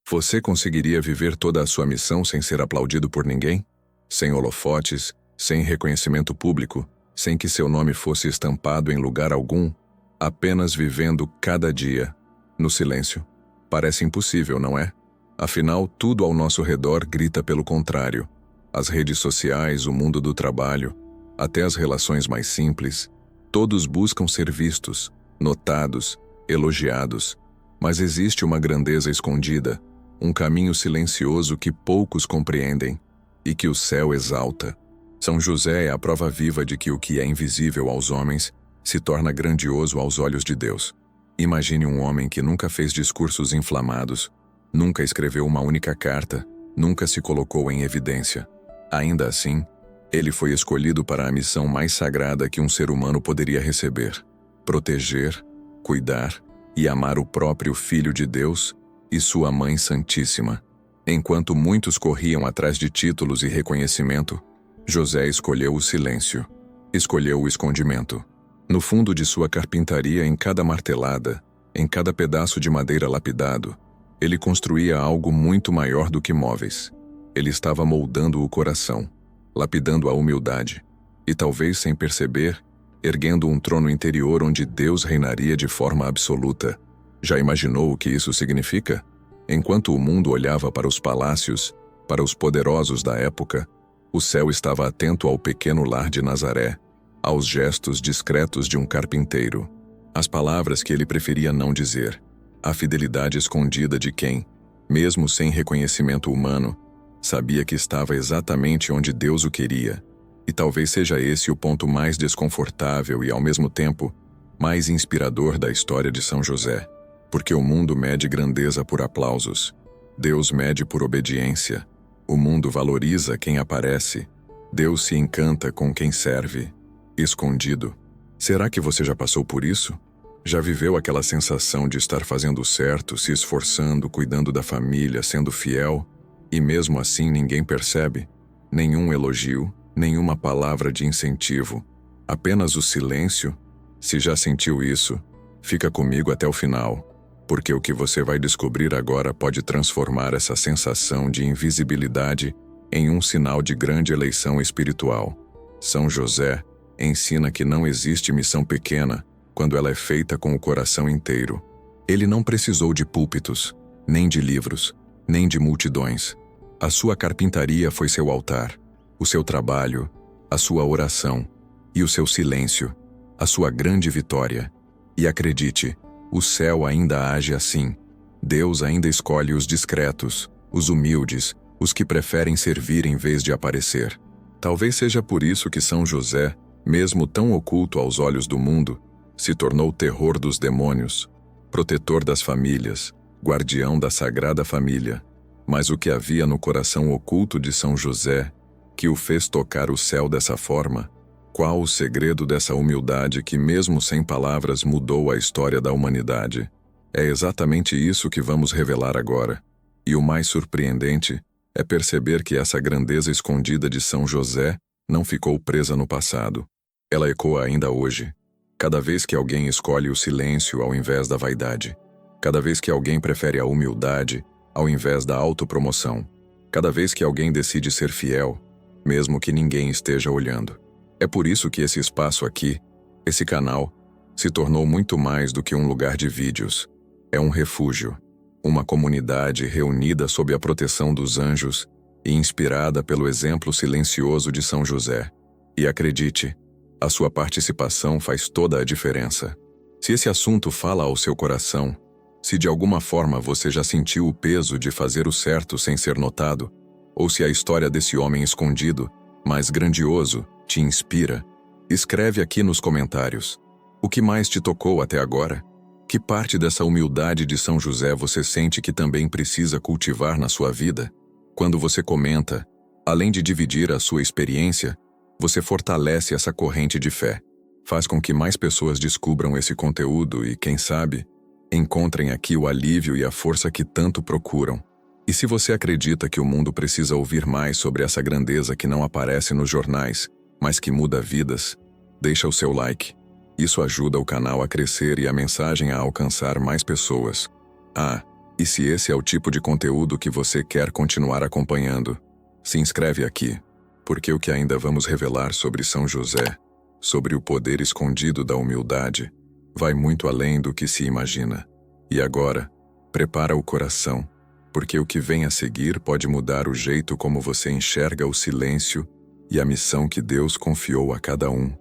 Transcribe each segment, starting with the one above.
Você conseguiria viver toda a sua missão sem ser aplaudido por ninguém? Sem holofotes, sem reconhecimento público, sem que seu nome fosse estampado em lugar algum, apenas vivendo cada dia, no silêncio? Parece impossível, não é? Afinal, tudo ao nosso redor grita pelo contrário. As redes sociais, o mundo do trabalho, até as relações mais simples, todos buscam ser vistos, notados, elogiados. Mas existe uma grandeza escondida, um caminho silencioso que poucos compreendem e que o céu exalta. São José é a prova viva de que o que é invisível aos homens se torna grandioso aos olhos de Deus. Imagine um homem que nunca fez discursos inflamados, nunca escreveu uma única carta, nunca se colocou em evidência. Ainda assim, ele foi escolhido para a missão mais sagrada que um ser humano poderia receber: proteger, cuidar e amar o próprio Filho de Deus e sua Mãe Santíssima. Enquanto muitos corriam atrás de títulos e reconhecimento, José escolheu o silêncio, escolheu o escondimento. No fundo de sua carpintaria, em cada martelada, em cada pedaço de madeira lapidado, ele construía algo muito maior do que móveis. Ele estava moldando o coração, lapidando a humildade, e talvez sem perceber, erguendo um trono interior onde Deus reinaria de forma absoluta. Já imaginou o que isso significa? Enquanto o mundo olhava para os palácios, para os poderosos da época, o céu estava atento ao pequeno lar de Nazaré, aos gestos discretos de um carpinteiro, às palavras que ele preferia não dizer, à fidelidade escondida de quem, mesmo sem reconhecimento humano, sabia que estava exatamente onde Deus o queria. E talvez seja esse o ponto mais desconfortável e, ao mesmo tempo, mais inspirador da história de São José. Porque o mundo mede grandeza por aplausos. Deus mede por obediência. O mundo valoriza quem aparece. Deus se encanta com quem serve. Escondido. Será que você já passou por isso? Já viveu aquela sensação de estar fazendo o certo, se esforçando, cuidando da família, sendo fiel, e mesmo assim ninguém percebe? Nenhum elogio, nenhuma palavra de incentivo, apenas o silêncio? Se já sentiu isso, fica comigo até o final, porque o que você vai descobrir agora pode transformar essa sensação de invisibilidade em um sinal de grande eleição espiritual. São José ensina que não existe missão pequena quando ela é feita com o coração inteiro. Ele não precisou de púlpitos, nem de livros, nem de multidões. A sua carpintaria foi seu altar, o seu trabalho, a sua oração e o seu silêncio, a sua grande vitória. E acredite, o céu ainda age assim. Deus ainda escolhe os discretos, os humildes, os que preferem servir em vez de aparecer. Talvez seja por isso que São José, mesmo tão oculto aos olhos do mundo, se tornou terror dos demônios, protetor das famílias, guardião da Sagrada Família. Mas o que havia no coração oculto de São José, que o fez tocar o céu dessa forma? Qual o segredo dessa humildade que, mesmo sem palavras, mudou a história da humanidade? É exatamente isso que vamos revelar agora. E o mais surpreendente é perceber que essa grandeza escondida de São José não ficou presa no passado. Ela ecoa ainda hoje. Cada vez que alguém escolhe o silêncio ao invés da vaidade. Cada vez que alguém prefere a humildade ao invés da autopromoção. Cada vez que alguém decide ser fiel, mesmo que ninguém esteja olhando. É por isso que esse espaço aqui, esse canal, se tornou muito mais do que um lugar de vídeos. É um refúgio, uma comunidade reunida sob a proteção dos anjos e inspirada pelo exemplo silencioso de São José. E acredite, a sua participação faz toda a diferença. Se esse assunto fala ao seu coração, se de alguma forma você já sentiu o peso de fazer o certo sem ser notado, ou se a história desse homem escondido, mas grandioso, te inspira, escreve aqui nos comentários. O que mais te tocou até agora? Que parte dessa humildade de São José você sente que também precisa cultivar na sua vida? Quando você comenta, além de dividir a sua experiência, você fortalece essa corrente de fé. Faz com que mais pessoas descubram esse conteúdo e, quem sabe, encontrem aqui o alívio e a força que tanto procuram. E se você acredita que o mundo precisa ouvir mais sobre essa grandeza que não aparece nos jornais, mas que muda vidas, deixa o seu like. Isso ajuda o canal a crescer e a mensagem a alcançar mais pessoas. Ah, E se esse é o tipo de conteúdo que você quer continuar acompanhando, se inscreve aqui, porque o que ainda vamos revelar sobre São José, sobre o poder escondido da humildade, vai muito além do que se imagina. E agora, prepara o coração, porque o que vem a seguir pode mudar o jeito como você enxerga o silêncio e a missão que Deus confiou a cada um.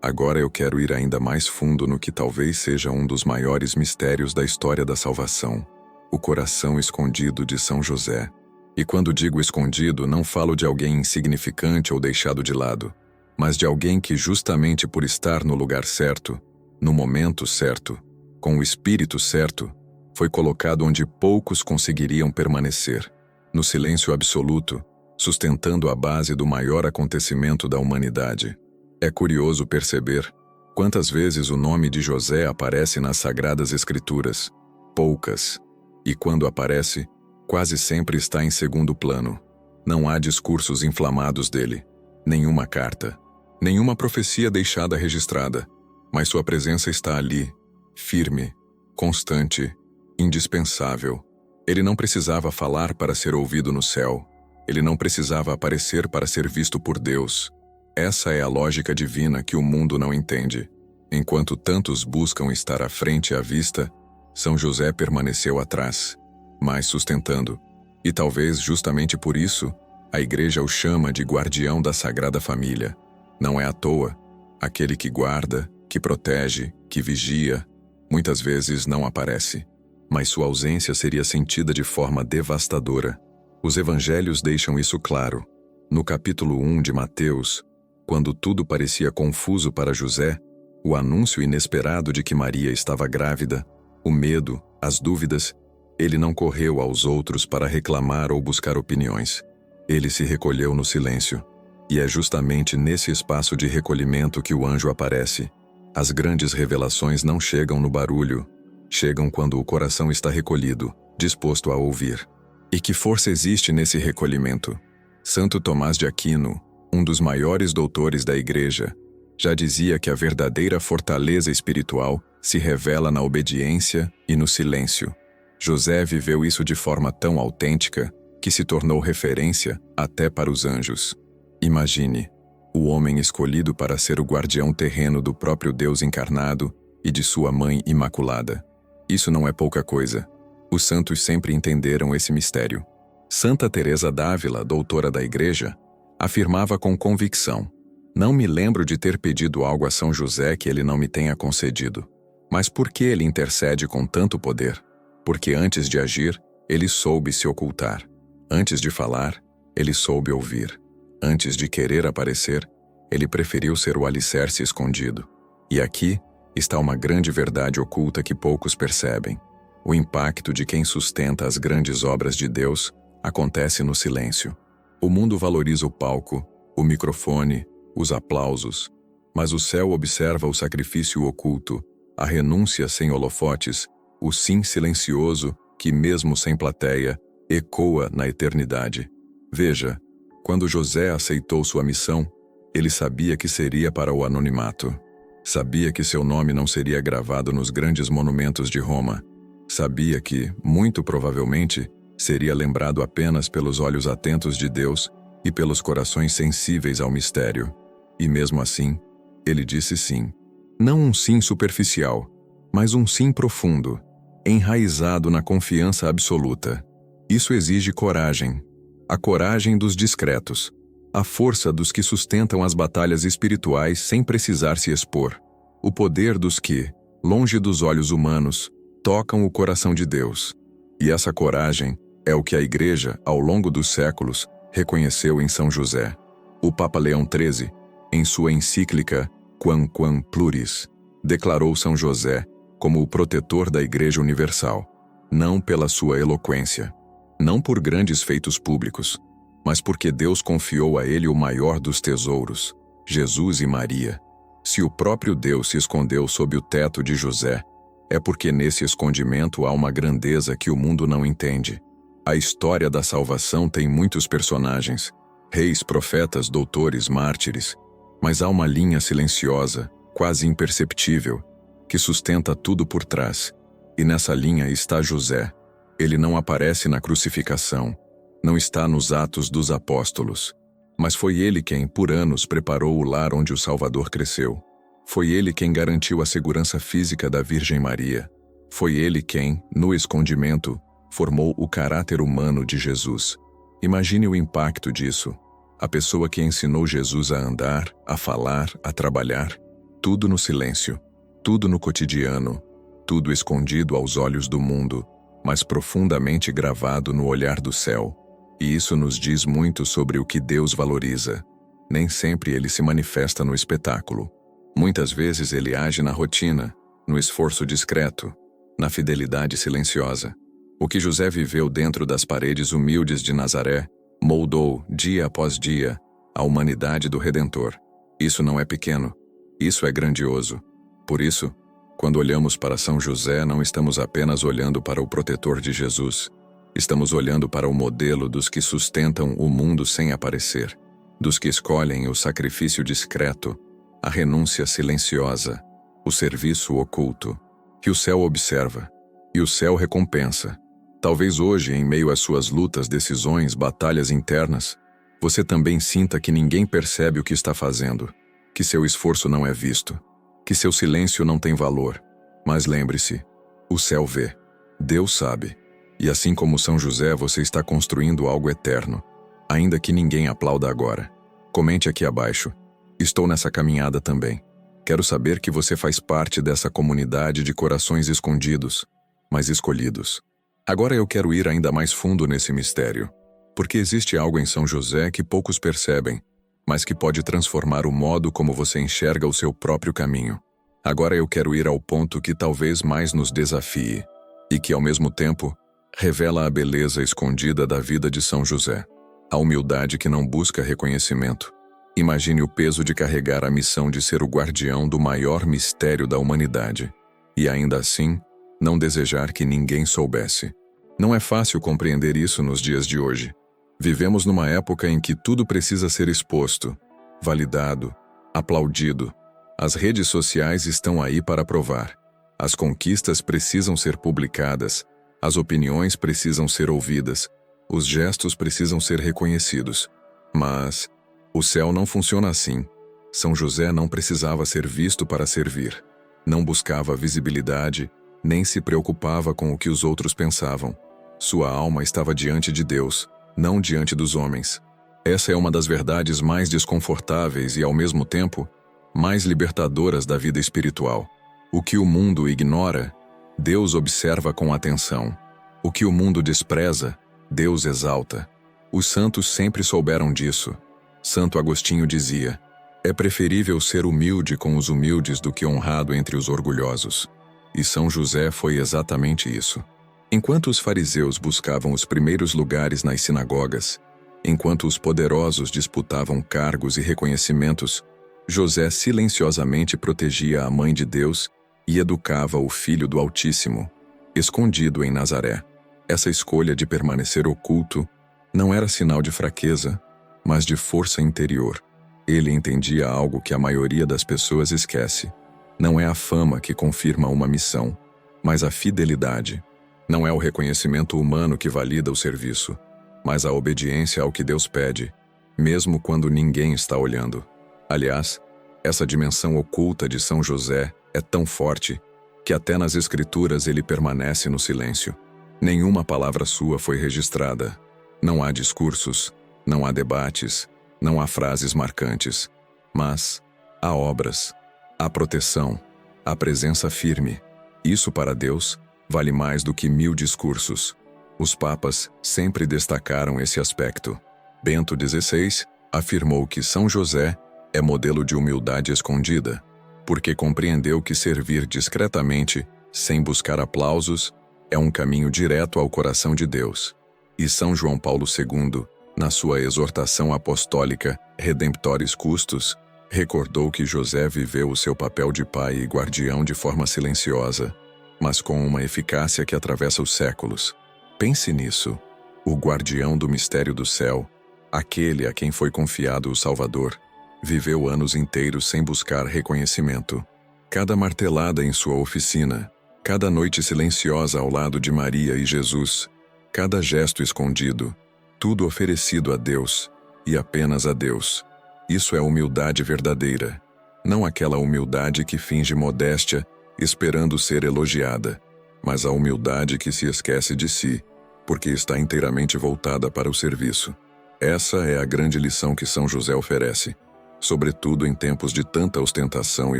Agora eu quero ir ainda mais fundo no que talvez seja um dos maiores mistérios da história da salvação: o coração escondido de São José. E quando digo escondido, não falo de alguém insignificante ou deixado de lado, mas de alguém que, justamente por estar no lugar certo, no momento certo, com o espírito certo, foi colocado onde poucos conseguiriam permanecer, no silêncio absoluto, sustentando a base do maior acontecimento da humanidade. É curioso perceber quantas vezes o nome de José aparece nas Sagradas Escrituras. Poucas. E quando aparece, quase sempre está em segundo plano. Não há discursos inflamados dele, nenhuma carta, nenhuma profecia deixada registrada, mas sua presença está ali, firme, constante, indispensável. Ele não precisava falar para ser ouvido no céu. Ele não precisava aparecer para ser visto por Deus. Essa é a lógica divina que o mundo não entende. Enquanto tantos buscam estar à frente e à vista, São José permaneceu atrás, mas sustentando. E talvez justamente por isso, a Igreja o chama de guardião da Sagrada Família. Não é à toa. Aquele que guarda, que protege, que vigia, muitas vezes não aparece. Mas sua ausência seria sentida de forma devastadora. Os evangelhos deixam isso claro. No capítulo 1 de Mateus, quando tudo parecia confuso para José, o anúncio inesperado de que Maria estava grávida, o medo, as dúvidas, ele não correu aos outros para reclamar ou buscar opiniões. Ele se recolheu no silêncio. E é justamente nesse espaço de recolhimento que o anjo aparece. As grandes revelações não chegam no barulho, chegam quando o coração está recolhido, disposto a ouvir. E que força existe nesse recolhimento? Santo Tomás de Aquino, um dos maiores doutores da Igreja, já dizia que a verdadeira fortaleza espiritual se revela na obediência e no silêncio. José viveu isso de forma tão autêntica que se tornou referência até para os anjos. Imagine, o homem escolhido para ser o guardião terreno do próprio Deus encarnado e de sua mãe imaculada. Isso não é pouca coisa. Os santos sempre entenderam esse mistério. Santa Teresa d'Ávila, doutora da Igreja, afirmava com convicção: não me lembro de ter pedido algo a São José que ele não me tenha concedido. Mas por que ele intercede com tanto poder? Porque antes de agir, ele soube se ocultar. Antes de falar, ele soube ouvir. Antes de querer aparecer, ele preferiu ser o alicerce escondido. E aqui está uma grande verdade oculta que poucos percebem. O impacto de quem sustenta as grandes obras de Deus acontece no silêncio. O mundo valoriza o palco, o microfone, os aplausos, mas o céu observa o sacrifício oculto, a renúncia sem holofotes, o sim silencioso que, mesmo sem plateia, ecoa na eternidade. Veja, quando José aceitou sua missão, ele sabia que seria para o anonimato. Sabia que seu nome não seria gravado nos grandes monumentos de Roma. Sabia que, muito provavelmente, seria lembrado apenas pelos olhos atentos de Deus e pelos corações sensíveis ao mistério. E mesmo assim, ele disse sim. Não um sim superficial, mas um sim profundo, enraizado na confiança absoluta. Isso exige coragem. A coragem dos discretos. A força dos que sustentam as batalhas espirituais sem precisar se expor. O poder dos que, longe dos olhos humanos, tocam o coração de Deus. E essa coragem é o que a Igreja, ao longo dos séculos, reconheceu em São José. O Papa Leão XIII, em sua encíclica Quam Pluris, declarou São José como o protetor da Igreja Universal, não pela sua eloquência, não por grandes feitos públicos, mas porque Deus confiou a ele o maior dos tesouros, Jesus e Maria. Se o próprio Deus se escondeu sob o teto de José, é porque nesse escondimento há uma grandeza que o mundo não entende. A história da salvação tem muitos personagens, reis, profetas, doutores, mártires, mas há uma linha silenciosa, quase imperceptível, que sustenta tudo por trás. E nessa linha está José, Ele não aparece na crucificação, não está nos Atos dos Apóstolos. Mas foi ele quem, por anos, preparou o lar onde o Salvador cresceu. Foi ele quem garantiu a segurança física da Virgem Maria. Foi ele quem, no escondimento, formou o caráter humano de Jesus. Imagine o impacto disso. A pessoa que ensinou Jesus a andar, a falar, a trabalhar, tudo no silêncio, tudo no cotidiano, tudo escondido aos olhos do mundo, mas profundamente gravado no olhar do céu. E isso nos diz muito sobre o que Deus valoriza. Nem sempre ele se manifesta no espetáculo. Muitas vezes ele age na rotina, no esforço discreto, na fidelidade silenciosa. O que José viveu dentro das paredes humildes de Nazaré moldou, dia após dia, a humanidade do Redentor. Isso não é pequeno, isso é grandioso. Por isso, quando olhamos para São José, não estamos apenas olhando para o protetor de Jesus. Estamos olhando para o modelo dos que sustentam o mundo sem aparecer, dos que escolhem o sacrifício discreto, a renúncia silenciosa, o serviço oculto, que o céu observa, e o céu recompensa. Talvez hoje, em meio às suas lutas, decisões, batalhas internas, você também sinta que ninguém percebe o que está fazendo, que seu esforço não é visto, que seu silêncio não tem valor. Mas lembre-se, o céu vê, Deus sabe. E assim como São José, você está construindo algo eterno, ainda que ninguém aplauda agora. Comente aqui abaixo. Estou nessa caminhada também. Quero saber que você faz parte dessa comunidade de corações escondidos, mas escolhidos. Agora eu quero ir ainda mais fundo nesse mistério, porque existe algo em São José que poucos percebem, mas que pode transformar o modo como você enxerga o seu próprio caminho. Agora eu quero ir ao ponto que talvez mais nos desafie, e que, ao mesmo tempo, revela a beleza escondida da vida de São José, a humildade que não busca reconhecimento. Imagine o peso de carregar a missão de ser o guardião do maior mistério da humanidade, e ainda assim, não desejar que ninguém soubesse. Não é fácil compreender isso nos dias de hoje. Vivemos numa época em que tudo precisa ser exposto, validado, aplaudido. As redes sociais estão aí para provar. As conquistas precisam ser publicadas, as opiniões precisam ser ouvidas, os gestos precisam ser reconhecidos. Mas o céu não funciona assim. São José não precisava ser visto para servir. Não buscava visibilidade, nem se preocupava com o que os outros pensavam. Sua alma estava diante de Deus, não diante dos homens. Essa é uma das verdades mais desconfortáveis e, ao mesmo tempo, mais libertadoras da vida espiritual. O que o mundo ignora, Deus observa com atenção. O que o mundo despreza, Deus exalta. Os santos sempre souberam disso. Santo Agostinho dizia: é preferível ser humilde com os humildes do que honrado entre os orgulhosos. E São José foi exatamente isso. Enquanto os fariseus buscavam os primeiros lugares nas sinagogas, enquanto os poderosos disputavam cargos e reconhecimentos, José silenciosamente protegia a Mãe de Deus e educava o Filho do Altíssimo, escondido em Nazaré. Essa escolha de permanecer oculto não era sinal de fraqueza, mas de força interior. Ele entendia algo que a maioria das pessoas esquece. Não é a fama que confirma uma missão, mas a fidelidade. Não é o reconhecimento humano que valida o serviço, mas a obediência ao que Deus pede, mesmo quando ninguém está olhando. Aliás, essa dimensão oculta de São José é tão forte que até nas Escrituras ele permanece no silêncio. Nenhuma palavra sua foi registrada. Não há discursos, não há debates, não há frases marcantes, mas há obras, há proteção, há presença firme. Isso para Deus vale mais do que 1000 discursos. Os papas sempre destacaram esse aspecto. Bento XVI afirmou que São José é modelo de humildade escondida, porque compreendeu que servir discretamente, sem buscar aplausos, é um caminho direto ao coração de Deus. E São João Paulo II, na sua exortação apostólica Redemptoris Custos, recordou que José viveu o seu papel de pai e guardião de forma silenciosa, mas com uma eficácia que atravessa os séculos. Pense nisso, o guardião do mistério do céu, aquele a quem foi confiado o Salvador, viveu anos inteiros sem buscar reconhecimento. Cada martelada em sua oficina, Cada noite silenciosa ao lado de Maria e Jesus, cada gesto escondido, tudo oferecido a Deus e apenas a Deus. Isso é humildade verdadeira, não aquela humildade que finge modéstia, esperando ser elogiada, mas a humildade que se esquece de si, porque está inteiramente voltada para o serviço. Essa é a grande lição que São José oferece, sobretudo em tempos de tanta ostentação e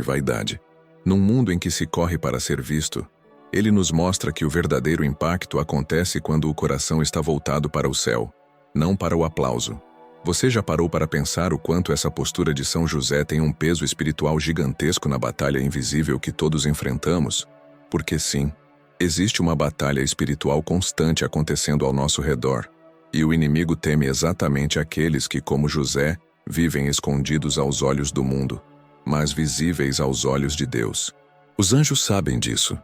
vaidade. Num mundo em que se corre para ser visto, ele nos mostra que o verdadeiro impacto acontece quando o coração está voltado para o céu, não para o aplauso. Você já parou para pensar o quanto essa postura de São José tem um peso espiritual gigantesco na batalha invisível que todos enfrentamos? Porque sim, existe uma batalha espiritual constante acontecendo ao nosso redor, e o inimigo teme exatamente aqueles que, como José, vivem escondidos aos olhos do mundo, mas visíveis aos olhos de Deus. Os anjos sabem disso.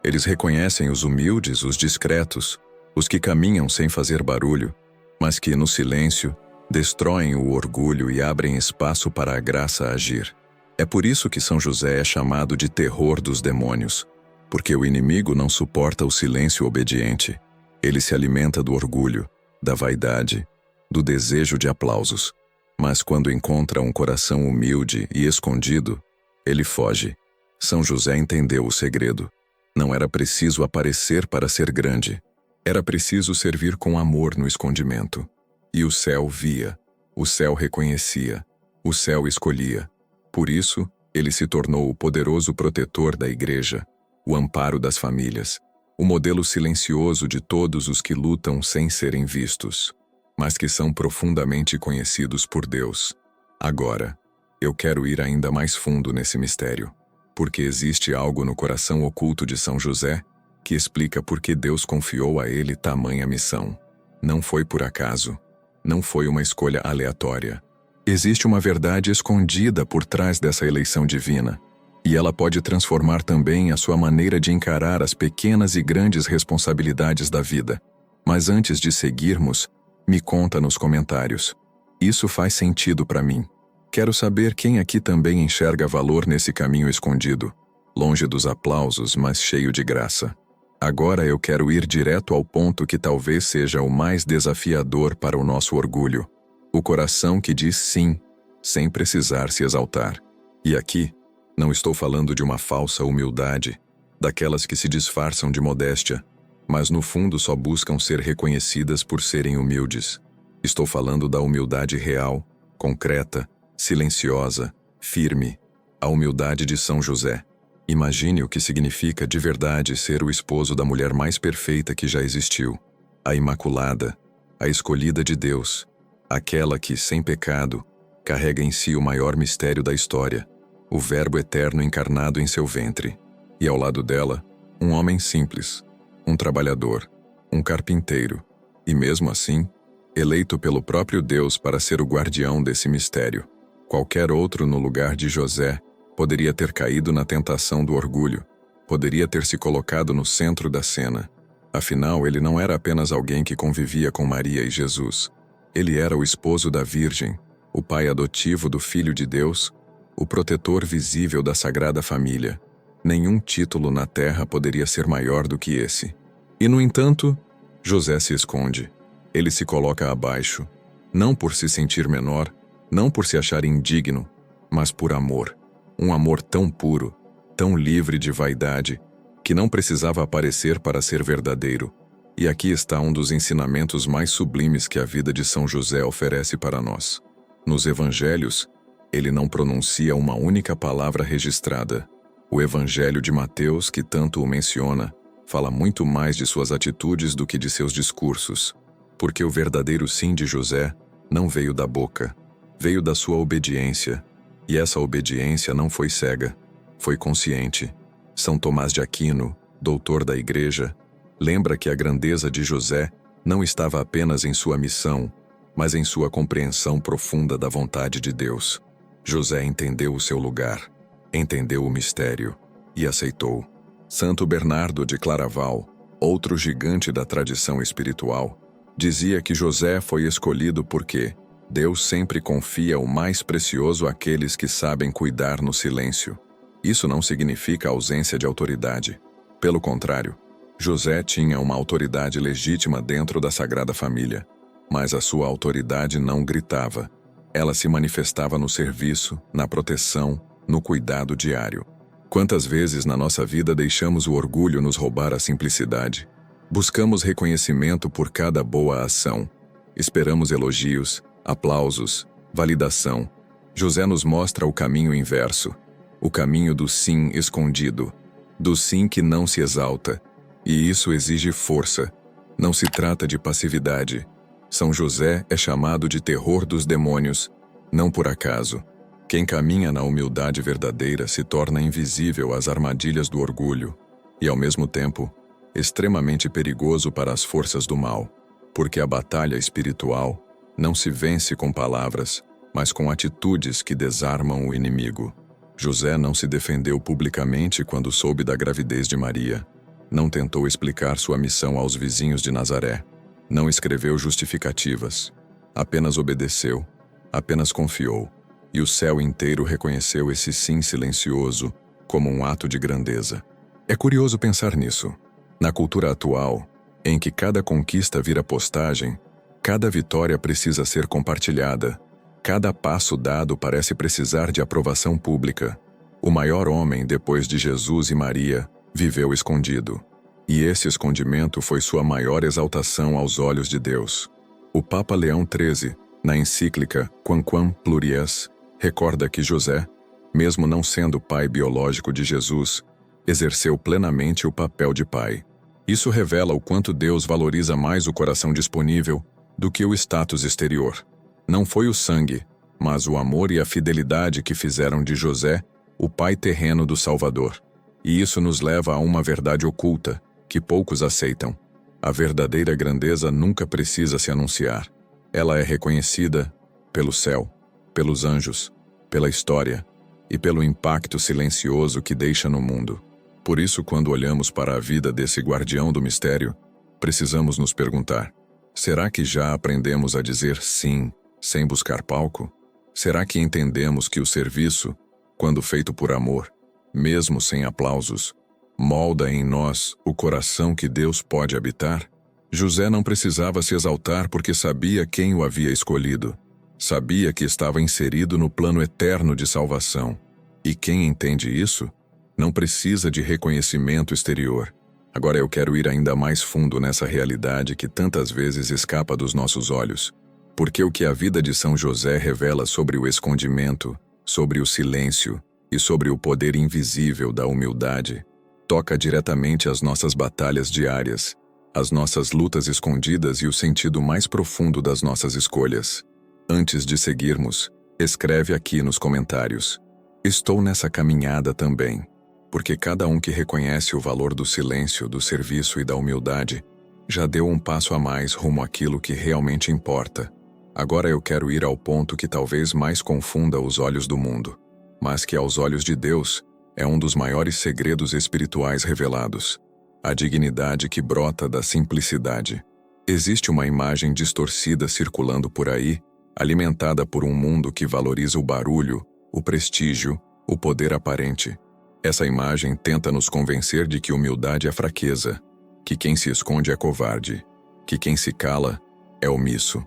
Eles reconhecem os humildes, os discretos, os que caminham sem fazer barulho, mas que, no silêncio, destroem o orgulho e abrem espaço para a graça agir. É por isso que São José é chamado de terror dos demônios, porque o inimigo não suporta o silêncio obediente. Ele se alimenta do orgulho, da vaidade, do desejo de aplausos. Mas quando encontra um coração humilde e escondido, ele foge. São José entendeu o segredo. Não era preciso aparecer para ser grande. Era preciso servir com amor no escondimento. E o céu via, o céu reconhecia, o céu escolhia. Por isso, ele se tornou o poderoso protetor da Igreja, o amparo das famílias, o modelo silencioso de todos os que lutam sem serem vistos, mas que são profundamente conhecidos por Deus. Agora, eu quero ir ainda mais fundo nesse mistério, porque existe algo no coração oculto de São José que explica por que Deus confiou a ele tamanha missão. Não foi por acaso. Não foi uma escolha aleatória. Existe uma verdade escondida por trás dessa eleição divina, e ela pode transformar também a sua maneira de encarar as pequenas e grandes responsabilidades da vida. Mas antes de seguirmos, me conta nos comentários. Isso faz sentido para mim. Quero saber quem aqui também enxerga valor nesse caminho escondido, longe dos aplausos, mas cheio de graça. Agora eu quero ir direto ao ponto que talvez seja o mais desafiador para o nosso orgulho. O coração que diz sim, sem precisar se exaltar. E aqui, não estou falando de uma falsa humildade, daquelas que se disfarçam de modéstia, mas no fundo só buscam ser reconhecidas por serem humildes. Estou falando da humildade real, concreta, silenciosa, firme, a humildade de São José. Imagine o que significa de verdade ser o esposo da mulher mais perfeita que já existiu, a Imaculada, a escolhida de Deus, aquela que, sem pecado, carrega em si o maior mistério da história, o Verbo eterno encarnado em seu ventre, e ao lado dela, um homem simples, um trabalhador, um carpinteiro, e mesmo assim, eleito pelo próprio Deus para ser o guardião desse mistério. Qualquer outro no lugar de José poderia ter caído na tentação do orgulho, poderia ter se colocado no centro da cena. Afinal, ele não era apenas alguém que convivia com Maria e Jesus. Ele era o esposo da Virgem, o pai adotivo do Filho de Deus, o protetor visível da Sagrada Família. Nenhum título na terra poderia ser maior do que esse. E, no entanto, José se esconde. Ele se coloca abaixo, não por se sentir menor, não por se achar indigno, mas por amor. Um amor tão puro, tão livre de vaidade, que não precisava aparecer para ser verdadeiro. E aqui está um dos ensinamentos mais sublimes que a vida de São José oferece para nós. Nos evangelhos, ele não pronuncia uma única palavra registrada. O evangelho de Mateus, que tanto o menciona, fala muito mais de suas atitudes do que de seus discursos. Porque o verdadeiro sim de José não veio da boca, veio da sua obediência. E essa obediência não foi cega, foi consciente. São Tomás de Aquino, doutor da Igreja, lembra que a grandeza de José não estava apenas em sua missão, mas em sua compreensão profunda da vontade de Deus. José entendeu o seu lugar, entendeu o mistério e aceitou. Santo Bernardo de Claraval, outro gigante da tradição espiritual, dizia que José foi escolhido porque Deus sempre confia o mais precioso àqueles que sabem cuidar no silêncio. Isso não significa ausência de autoridade. Pelo contrário, José tinha uma autoridade legítima dentro da Sagrada Família, mas a sua autoridade não gritava. Ela se manifestava no serviço, na proteção, no cuidado diário. Quantas vezes na nossa vida deixamos o orgulho nos roubar a simplicidade? Buscamos reconhecimento por cada boa ação. Esperamos elogios, aplausos, validação. José nos mostra o caminho inverso, o caminho do sim escondido, do sim que não se exalta. E isso exige força. Não se trata de passividade. São José é chamado de terror dos demônios, não por acaso. Quem caminha na humildade verdadeira se torna invisível às armadilhas do orgulho e, ao mesmo tempo, extremamente perigoso para as forças do mal, porque a batalha espiritual não se vence com palavras, mas com atitudes que desarmam o inimigo. José não se defendeu publicamente quando soube da gravidez de Maria. Não tentou explicar sua missão aos vizinhos de Nazaré. Não escreveu justificativas. Apenas obedeceu, apenas confiou. E o céu inteiro reconheceu esse sim silencioso como um ato de grandeza. É curioso pensar nisso. Na cultura atual, em que cada conquista vira postagem, cada vitória precisa ser compartilhada, cada passo dado parece precisar de aprovação pública. O maior homem, depois de Jesus e Maria, viveu escondido. E esse escondimento foi sua maior exaltação aos olhos de Deus. O Papa Leão XIII, na encíclica Quamquam Pluries, recorda que José, mesmo não sendo pai biológico de Jesus, exerceu plenamente o papel de pai. Isso revela o quanto Deus valoriza mais o coração disponível do que o status exterior. Não foi o sangue, mas o amor e a fidelidade que fizeram de José o pai terreno do Salvador. E isso nos leva a uma verdade oculta, que poucos aceitam. A verdadeira grandeza nunca precisa se anunciar. Ela é reconhecida pelo céu, pelos anjos, pela história e pelo impacto silencioso que deixa no mundo. Por isso, quando olhamos para a vida desse guardião do mistério, precisamos nos perguntar: será que já aprendemos a dizer sim, sem buscar palco? Será que entendemos que o serviço, quando feito por amor, mesmo sem aplausos, molda em nós o coração que Deus pode habitar? José não precisava se exaltar porque sabia quem o havia escolhido. Sabia que estava inserido no plano eterno de salvação. E quem entende isso, não precisa de reconhecimento exterior. Agora eu quero ir ainda mais fundo nessa realidade que tantas vezes escapa dos nossos olhos. Porque o que a vida de São José revela sobre o escondimento, sobre o silêncio e sobre o poder invisível da humildade, toca diretamente as nossas batalhas diárias, as nossas lutas escondidas e o sentido mais profundo das nossas escolhas. Antes de seguirmos, escreve aqui nos comentários: estou nessa caminhada também. Porque cada um que reconhece o valor do silêncio, do serviço e da humildade, já deu um passo a mais rumo àquilo que realmente importa. Agora eu quero ir ao ponto que talvez mais confunda os olhos do mundo, mas que aos olhos de Deus é um dos maiores segredos espirituais revelados: a dignidade que brota da simplicidade. Existe uma imagem distorcida circulando por aí, alimentada por um mundo que valoriza o barulho, o prestígio, o poder aparente. Essa imagem tenta nos convencer de que humildade é fraqueza, que quem se esconde é covarde, que quem se cala é omisso.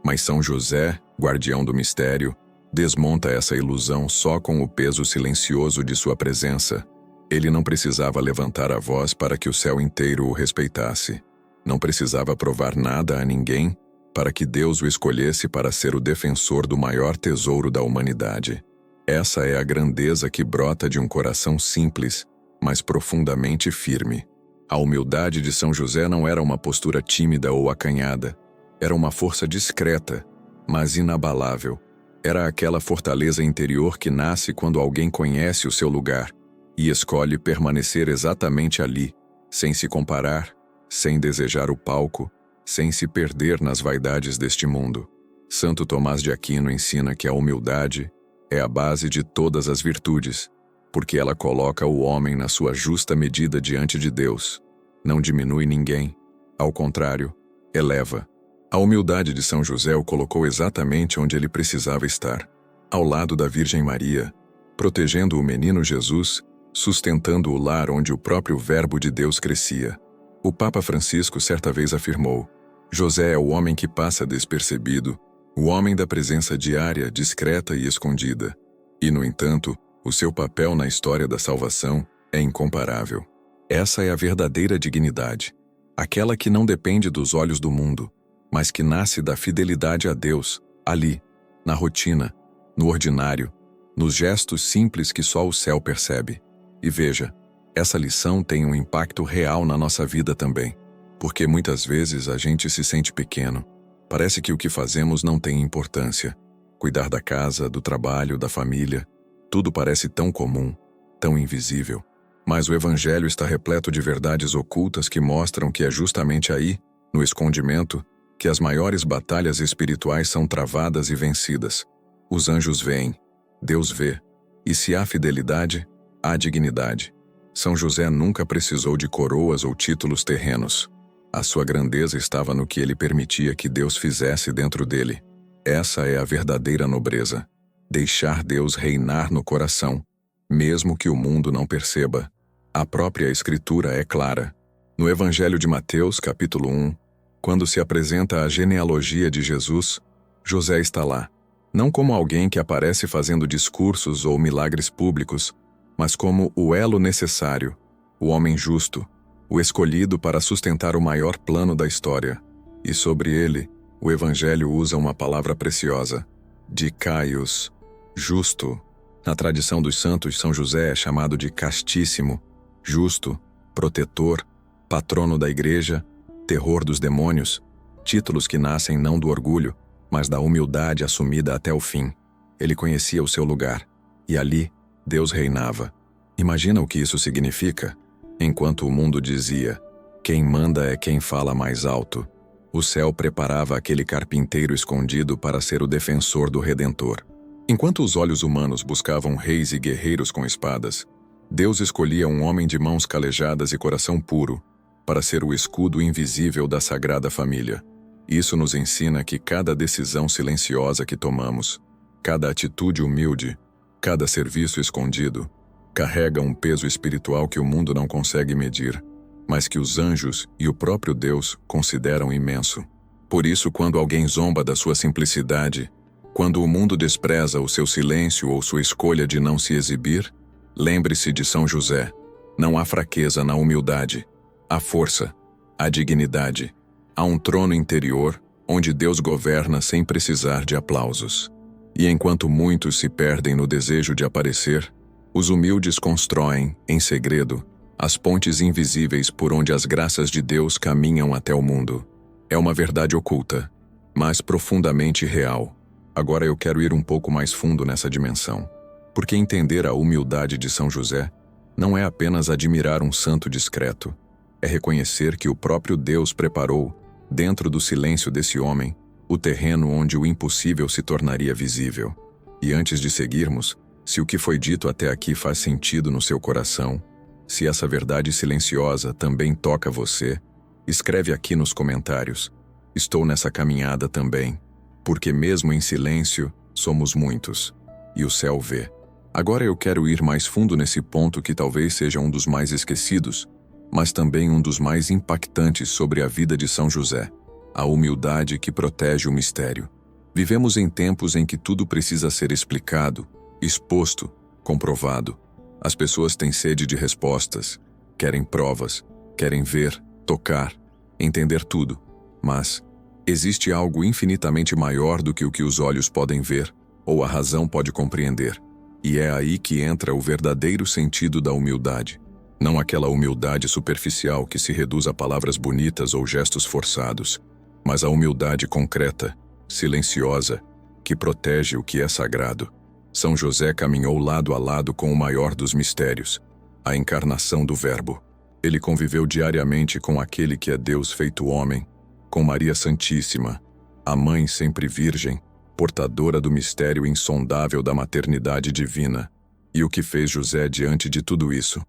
Mas São José, guardião do mistério, desmonta essa ilusão só com o peso silencioso de sua presença. Ele não precisava levantar a voz para que o céu inteiro o respeitasse. Não precisava provar nada a ninguém para que Deus o escolhesse para ser o defensor do maior tesouro da humanidade. Essa é a grandeza que brota de um coração simples, mas profundamente firme. A humildade de São José não era uma postura tímida ou acanhada. Era uma força discreta, mas inabalável. Era aquela fortaleza interior que nasce quando alguém conhece o seu lugar e escolhe permanecer exatamente ali, sem se comparar, sem desejar o palco, sem se perder nas vaidades deste mundo. Santo Tomás de Aquino ensina que a humildade é a base de todas as virtudes, porque ela coloca o homem na sua justa medida diante de Deus. Não diminui ninguém, ao contrário, eleva. A humildade de São José o colocou exatamente onde ele precisava estar, ao lado da Virgem Maria, protegendo o menino Jesus, sustentando o lar onde o próprio Verbo de Deus crescia. O Papa Francisco certa vez afirmou: José é o homem que passa despercebido, o homem da presença diária, discreta e escondida. E, no entanto, o seu papel na história da salvação é incomparável. Essa é a verdadeira dignidade, aquela que não depende dos olhos do mundo, mas que nasce da fidelidade a Deus, ali, na rotina, no ordinário, nos gestos simples que só o céu percebe. E veja, essa lição tem um impacto real na nossa vida também, porque muitas vezes a gente se sente pequeno. Parece que o que fazemos não tem importância. Cuidar da casa, do trabalho, da família, tudo parece tão comum, tão invisível. Mas o Evangelho está repleto de verdades ocultas que mostram que é justamente aí, no escondimento, que as maiores batalhas espirituais são travadas e vencidas. Os anjos veem, Deus vê, e se há fidelidade, há dignidade. São José nunca precisou de coroas ou títulos terrenos. A sua grandeza estava no que ele permitia que Deus fizesse dentro dele. Essa é a verdadeira nobreza. Deixar Deus reinar no coração, mesmo que o mundo não perceba. A própria Escritura é clara. No Evangelho de Mateus, capítulo 1, quando se apresenta a genealogia de Jesus, José está lá, não como alguém que aparece fazendo discursos ou milagres públicos, mas como o elo necessário, o homem justo, o escolhido para sustentar o maior plano da história. E sobre ele, o Evangelho usa uma palavra preciosa, dikaios, justo. Na tradição dos santos, São José é chamado de castíssimo, justo, protetor, patrono da igreja, terror dos demônios, títulos que nascem não do orgulho, mas da humildade assumida até o fim. Ele conhecia o seu lugar, e ali Deus reinava. Imagina o que isso significa? Enquanto o mundo dizia, quem manda é quem fala mais alto, o céu preparava aquele carpinteiro escondido para ser o defensor do Redentor. Enquanto os olhos humanos buscavam reis e guerreiros com espadas, Deus escolhia um homem de mãos calejadas e coração puro, para ser o escudo invisível da Sagrada Família. Isso nos ensina que cada decisão silenciosa que tomamos, cada atitude humilde, cada serviço escondido, carrega um peso espiritual que o mundo não consegue medir, mas que os anjos e o próprio Deus consideram imenso. Por isso, quando alguém zomba da sua simplicidade, quando o mundo despreza o seu silêncio ou sua escolha de não se exibir, lembre-se de São José. Não há fraqueza na humildade. Há força, há dignidade, há um trono interior onde Deus governa sem precisar de aplausos. E enquanto muitos se perdem no desejo de aparecer, os humildes constroem, em segredo, as pontes invisíveis por onde as graças de Deus caminham até o mundo. É uma verdade oculta, mas profundamente real. Agora eu quero ir um pouco mais fundo nessa dimensão, porque entender a humildade de São José não é apenas admirar um santo discreto, é reconhecer que o próprio Deus preparou, dentro do silêncio desse homem, o terreno onde o impossível se tornaria visível. E antes de seguirmos, se o que foi dito até aqui faz sentido no seu coração, se essa verdade silenciosa também toca você, escreve aqui nos comentários. Estou nessa caminhada também, porque mesmo em silêncio, somos muitos, e o céu vê. Agora eu quero ir mais fundo nesse ponto que talvez seja um dos mais esquecidos, mas também um dos mais impactantes sobre a vida de São José, a humildade que protege o mistério. Vivemos em tempos em que tudo precisa ser explicado, exposto, comprovado. As pessoas têm sede de respostas, querem provas, querem ver, tocar, entender tudo. Mas existe algo infinitamente maior do que o que os olhos podem ver, ou a razão pode compreender. E é aí que entra o verdadeiro sentido da humildade. Não aquela humildade superficial que se reduz a palavras bonitas ou gestos forçados, mas a humildade concreta, silenciosa, que protege o que é sagrado. São José caminhou lado a lado com o maior dos mistérios, a encarnação do Verbo. Ele conviveu diariamente com aquele que é Deus feito homem, com Maria Santíssima, a Mãe sempre Virgem, portadora do mistério insondável da maternidade divina. E o que fez José diante de tudo isso?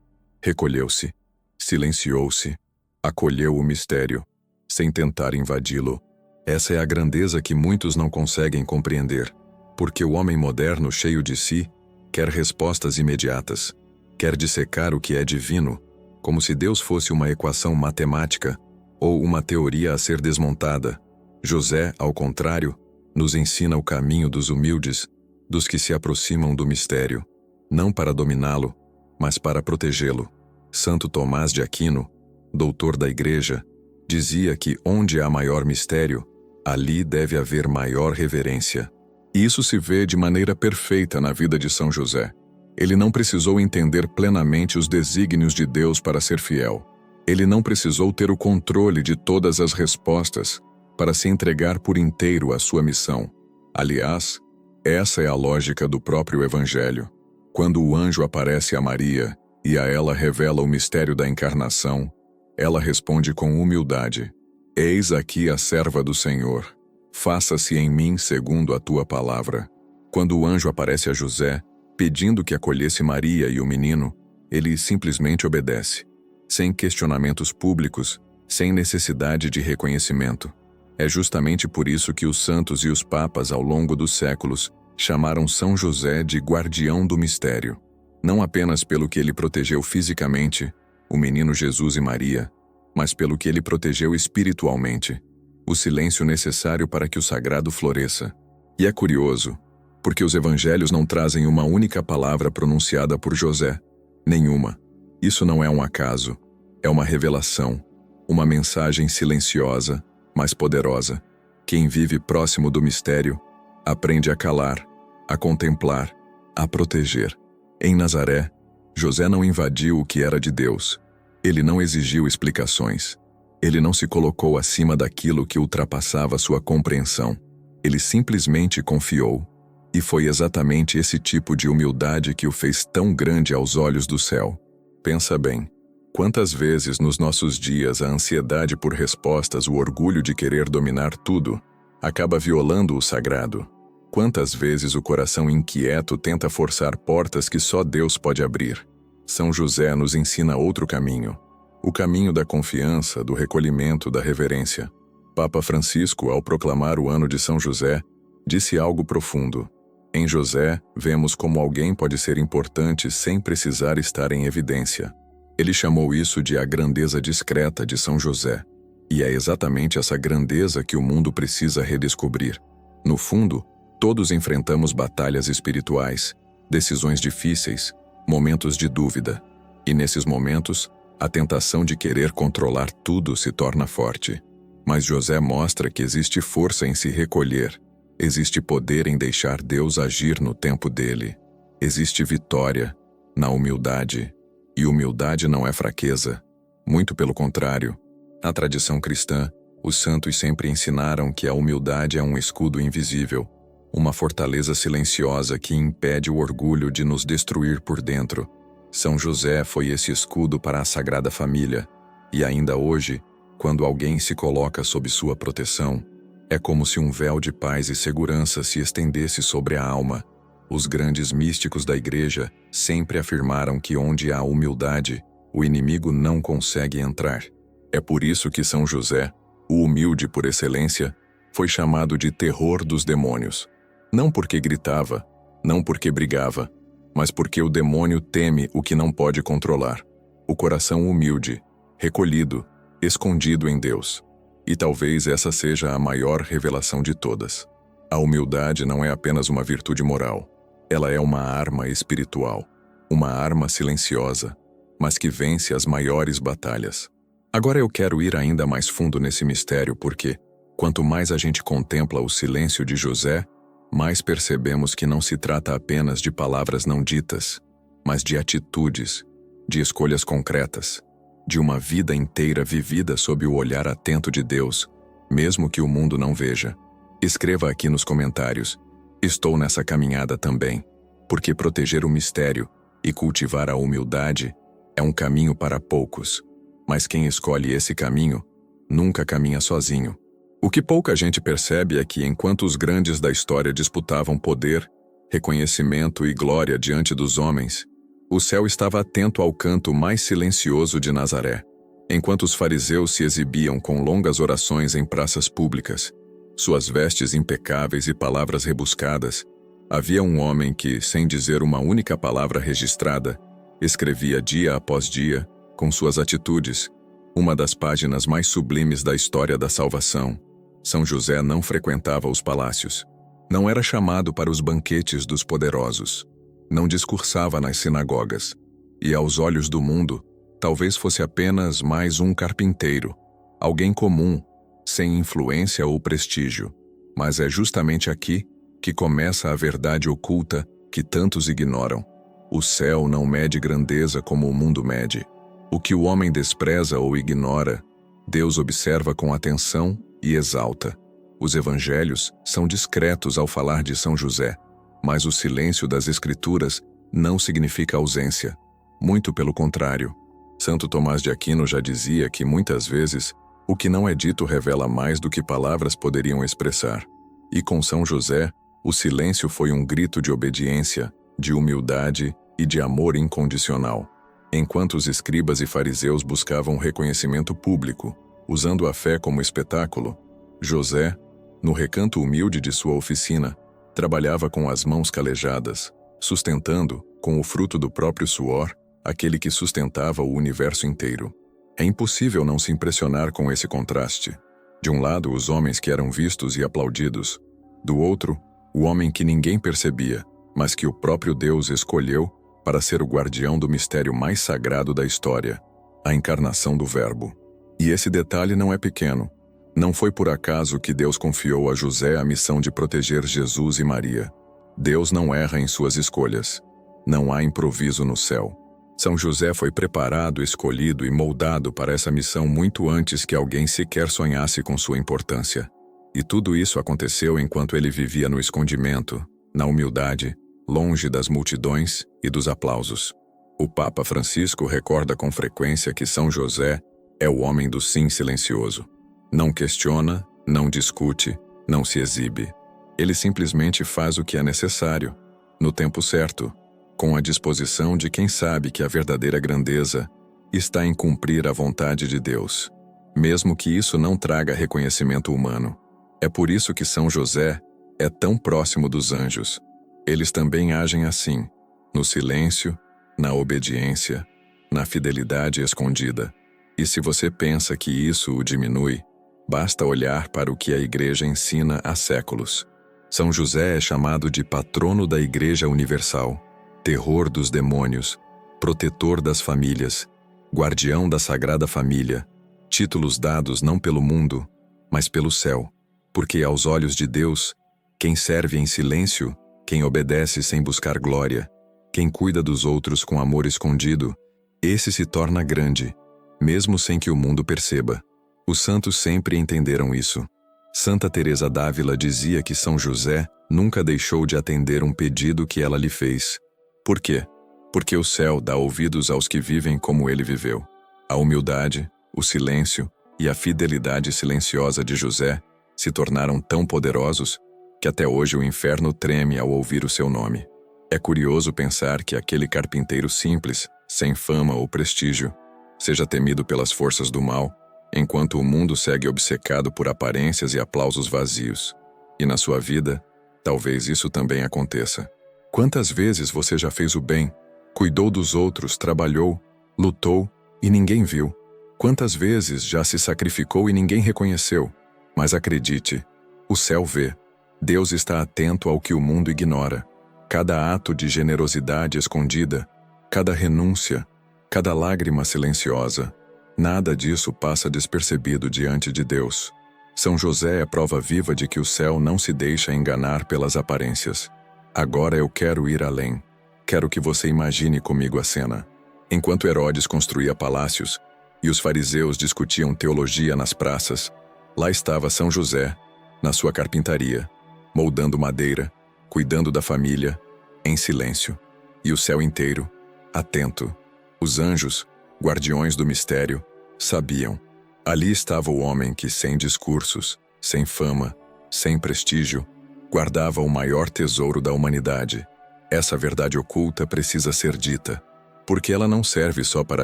Recolheu-se, silenciou-se, acolheu o mistério, sem tentar invadi-lo. Essa é a grandeza que muitos não conseguem compreender, porque o homem moderno, cheio de si, quer respostas imediatas. Quer dissecar o que é divino, como se Deus fosse uma equação matemática ou uma teoria a ser desmontada. José, ao contrário, nos ensina o caminho dos humildes, dos que se aproximam do mistério, não para dominá-lo, mas para protegê-lo. Santo Tomás de Aquino, doutor da Igreja, dizia que onde há maior mistério, ali deve haver maior reverência. E isso se vê de maneira perfeita na vida de São José. Ele não precisou entender plenamente os desígnios de Deus para ser fiel. Ele não precisou ter o controle de todas as respostas para se entregar por inteiro à sua missão. Aliás, essa é a lógica do próprio Evangelho. Quando o anjo aparece a Maria e a ela revela o mistério da encarnação, ela responde com humildade: Eis aqui a serva do Senhor. Faça-se em mim segundo a tua palavra. Quando o anjo aparece a José, pedindo que acolhesse Maria e o menino, ele simplesmente obedece, sem questionamentos públicos, sem necessidade de reconhecimento. É justamente por isso que os santos e os papas ao longo dos séculos chamaram São José de guardião do mistério. Não apenas pelo que ele protegeu fisicamente, o menino Jesus e Maria, mas pelo que ele protegeu espiritualmente, o silêncio necessário para que o sagrado floresça. E é curioso, porque os evangelhos não trazem uma única palavra pronunciada por José. Nenhuma. Isso não é um acaso. É uma revelação, uma mensagem silenciosa, mas poderosa. Quem vive próximo do mistério, aprende a calar, a contemplar, a proteger. Em Nazaré, José não invadiu o que era de Deus. Ele não exigiu explicações. Ele não se colocou acima daquilo que ultrapassava sua compreensão. Ele simplesmente confiou. E foi exatamente esse tipo de humildade que o fez tão grande aos olhos do céu. Pensa bem, quantas vezes nos nossos dias a ansiedade por respostas, o orgulho de querer dominar tudo, acaba violando o sagrado? Quantas vezes o coração inquieto tenta forçar portas que só Deus pode abrir? São José nos ensina outro caminho. O caminho da confiança, do recolhimento, da reverência. Papa Francisco, ao proclamar o ano de São José, disse algo profundo. Em José, vemos como alguém pode ser importante sem precisar estar em evidência. Ele chamou isso de a grandeza discreta de São José. E é exatamente essa grandeza que o mundo precisa redescobrir. No fundo, todos enfrentamos batalhas espirituais, decisões difíceis, momentos de dúvida. E nesses momentos, a tentação de querer controlar tudo se torna forte. Mas José mostra que existe força em se recolher. Existe poder em deixar Deus agir no tempo dele. Existe vitória na humildade. E humildade não é fraqueza. Muito pelo contrário. Na tradição cristã, os santos sempre ensinaram que a humildade é um escudo invisível, uma fortaleza silenciosa que impede o orgulho de nos destruir por dentro. São José foi esse escudo para a Sagrada Família. E ainda hoje, quando alguém se coloca sob sua proteção, é como se um véu de paz e segurança se estendesse sobre a alma. Os grandes místicos da Igreja sempre afirmaram que onde há humildade, o inimigo não consegue entrar. É por isso que São José, o humilde por excelência, foi chamado de terror dos demônios. Não porque gritava, não porque brigava, mas porque o demônio teme o que não pode controlar. O coração humilde, recolhido, escondido em Deus. E talvez essa seja a maior revelação de todas. A humildade não é apenas uma virtude moral. Ela é uma arma espiritual. Uma arma silenciosa, mas que vence as maiores batalhas. Agora eu quero ir ainda mais fundo nesse mistério porque, quanto mais a gente contempla o silêncio de José, mais percebemos que não se trata apenas de palavras não ditas, mas de atitudes, de escolhas concretas, de uma vida inteira vivida sob o olhar atento de Deus, mesmo que o mundo não veja. Escreva aqui nos comentários: estou nessa caminhada também, porque proteger o mistério e cultivar a humildade é um caminho para poucos, mas quem escolhe esse caminho nunca caminha sozinho. O que pouca gente percebe é que enquanto os grandes da história disputavam poder, reconhecimento e glória diante dos homens, o céu estava atento ao canto mais silencioso de Nazaré. Enquanto os fariseus se exibiam com longas orações em praças públicas, suas vestes impecáveis e palavras rebuscadas, havia um homem que, sem dizer uma única palavra registrada, Escrevia dia após dia, com suas atitudes, uma das páginas mais sublimes da história da salvação. São José não frequentava os palácios. Não era chamado para os banquetes dos poderosos. Não discursava nas sinagogas. E aos olhos do mundo, talvez fosse apenas mais um carpinteiro, alguém comum, sem influência ou prestígio. Mas é justamente aqui que começa a verdade oculta que tantos ignoram. O céu não mede grandeza como o mundo mede. O que o homem despreza ou ignora, Deus observa com atenção e exalta. Os evangelhos são discretos ao falar de São José, mas o silêncio das Escrituras não significa ausência. Muito pelo contrário. Santo Tomás de Aquino já dizia que, muitas vezes, o que não é dito revela mais do que palavras poderiam expressar. E com São José, o silêncio foi um grito de obediência, de humildade e de amor incondicional. Enquanto os escribas e fariseus buscavam reconhecimento público, usando a fé como espetáculo, José, no recanto humilde de sua oficina, trabalhava com as mãos calejadas, sustentando, com o fruto do próprio suor, aquele que sustentava o universo inteiro. É impossível não se impressionar com esse contraste. De um lado, os homens que eram vistos e aplaudidos. Do outro, o homem que ninguém percebia, mas que o próprio Deus escolheu para ser o guardião do mistério mais sagrado da história, a encarnação do Verbo. E esse detalhe não é pequeno. Não foi por acaso que Deus confiou a José a missão de proteger Jesus e Maria. Deus não erra em suas escolhas. Não há improviso no céu. São José foi preparado, escolhido e moldado para essa missão muito antes que alguém sequer sonhasse com sua importância. E tudo isso aconteceu enquanto ele vivia no escondimento, na humildade, longe das multidões e dos aplausos. O Papa Francisco recorda com frequência que São José é o homem do sim silencioso. Não questiona, não discute, não se exibe. Ele simplesmente faz o que é necessário, no tempo certo, com a disposição de quem sabe que a verdadeira grandeza está em cumprir a vontade de Deus, mesmo que isso não traga reconhecimento humano. É por isso que São José é tão próximo dos anjos. Eles também agem assim, no silêncio, na obediência, na fidelidade escondida. E se você pensa que isso o diminui, basta olhar para o que a Igreja ensina há séculos. São José é chamado de patrono da Igreja Universal, terror dos demônios, protetor das famílias, guardião da Sagrada Família, títulos dados não pelo mundo, mas pelo céu, porque aos olhos de Deus, quem serve em silêncio, quem obedece sem buscar glória, quem cuida dos outros com amor escondido, esse se torna grande, mesmo sem que o mundo perceba. Os santos sempre entenderam isso. Santa Teresa d'Ávila dizia que São José nunca deixou de atender um pedido que ela lhe fez. Por quê? Porque o céu dá ouvidos aos que vivem como ele viveu. A humildade, o silêncio e a fidelidade silenciosa de José se tornaram tão poderosos que até hoje o inferno treme ao ouvir o seu nome. É curioso pensar que aquele carpinteiro simples, sem fama ou prestígio, seja temido pelas forças do mal, enquanto o mundo segue obcecado por aparências e aplausos vazios. E na sua vida, talvez isso também aconteça. Quantas vezes você já fez o bem, cuidou dos outros, trabalhou, lutou e ninguém viu? Quantas vezes já se sacrificou e ninguém reconheceu? Mas acredite, o céu vê. Deus está atento ao que o mundo ignora. Cada ato de generosidade escondida, cada renúncia, cada lágrima silenciosa, nada disso passa despercebido diante de Deus. São José é prova viva de que o céu não se deixa enganar pelas aparências. Agora eu quero ir além. Quero que você imagine comigo a cena. Enquanto Herodes construía palácios e os fariseus discutiam teologia nas praças, lá estava São José, na sua carpintaria, moldando madeira, cuidando da família, em silêncio. E o céu inteiro, atento. Os anjos, guardiões do mistério, sabiam. Ali estava o homem que, sem discursos, sem fama, sem prestígio, guardava o maior tesouro da humanidade. Essa verdade oculta precisa ser dita, porque ela não serve só para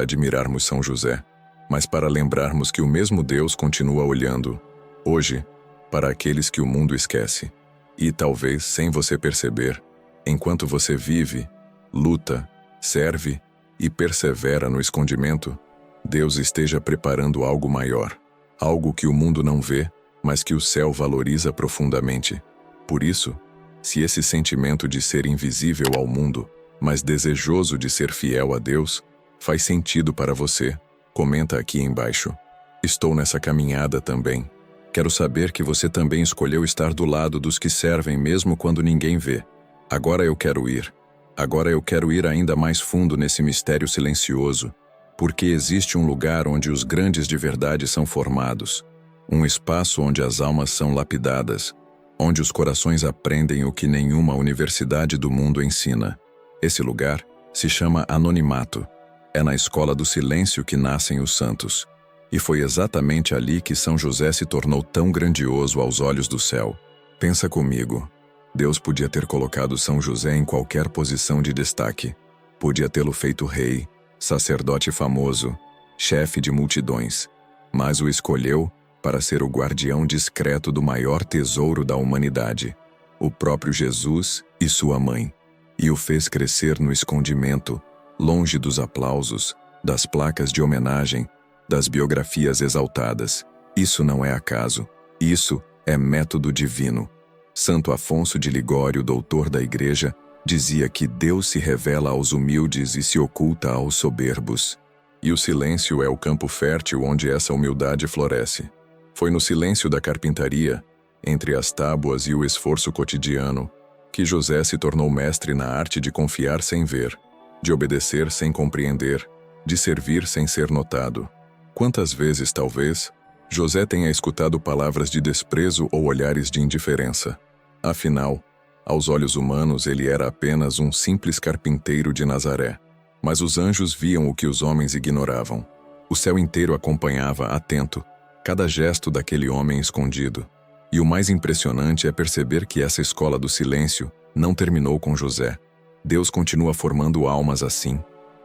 admirarmos São José, mas para lembrarmos que o mesmo Deus continua olhando, hoje, para aqueles que o mundo esquece. E talvez, sem você perceber, enquanto você vive, luta, serve e persevera no escondimento, Deus esteja preparando algo maior, algo que o mundo não vê, mas que o céu valoriza profundamente. Por isso, se esse sentimento de ser invisível ao mundo, mas desejoso de ser fiel a Deus, faz sentido para você, comenta aqui embaixo. Estou nessa caminhada também. Quero saber que você também escolheu estar do lado dos que servem mesmo quando ninguém vê. Agora eu quero ir. Agora eu quero ir ainda mais fundo nesse mistério silencioso, porque existe um lugar onde os grandes de verdade são formados, um espaço onde as almas são lapidadas, onde os corações aprendem o que nenhuma universidade do mundo ensina. Esse lugar se chama anonimato. É na escola do silêncio que nascem os santos. E foi exatamente ali que São José se tornou tão grandioso aos olhos do céu. Pensa comigo. Deus podia ter colocado São José em qualquer posição de destaque. Podia tê-lo feito rei, sacerdote famoso, chefe de multidões. Mas o escolheu para ser o guardião discreto do maior tesouro da humanidade, o próprio Jesus e sua mãe. E o fez crescer no escondimento, longe dos aplausos, das placas de homenagem, das biografias exaltadas. Isso não é acaso. Isso é método divino. Santo Afonso de Ligório, doutor da Igreja, dizia que Deus se revela aos humildes e se oculta aos soberbos. E o silêncio é o campo fértil onde essa humildade floresce. Foi no silêncio da carpintaria, entre as tábuas e o esforço cotidiano, que José se tornou mestre na arte de confiar sem ver, de obedecer sem compreender, de servir sem ser notado. Quantas vezes, talvez, José tenha escutado palavras de desprezo ou olhares de indiferença. Afinal, aos olhos humanos ele era apenas um simples carpinteiro de Nazaré. Mas os anjos viam o que os homens ignoravam. O céu inteiro acompanhava, atento, cada gesto daquele homem escondido. E o mais impressionante é perceber que essa escola do silêncio não terminou com José. Deus continua formando almas assim,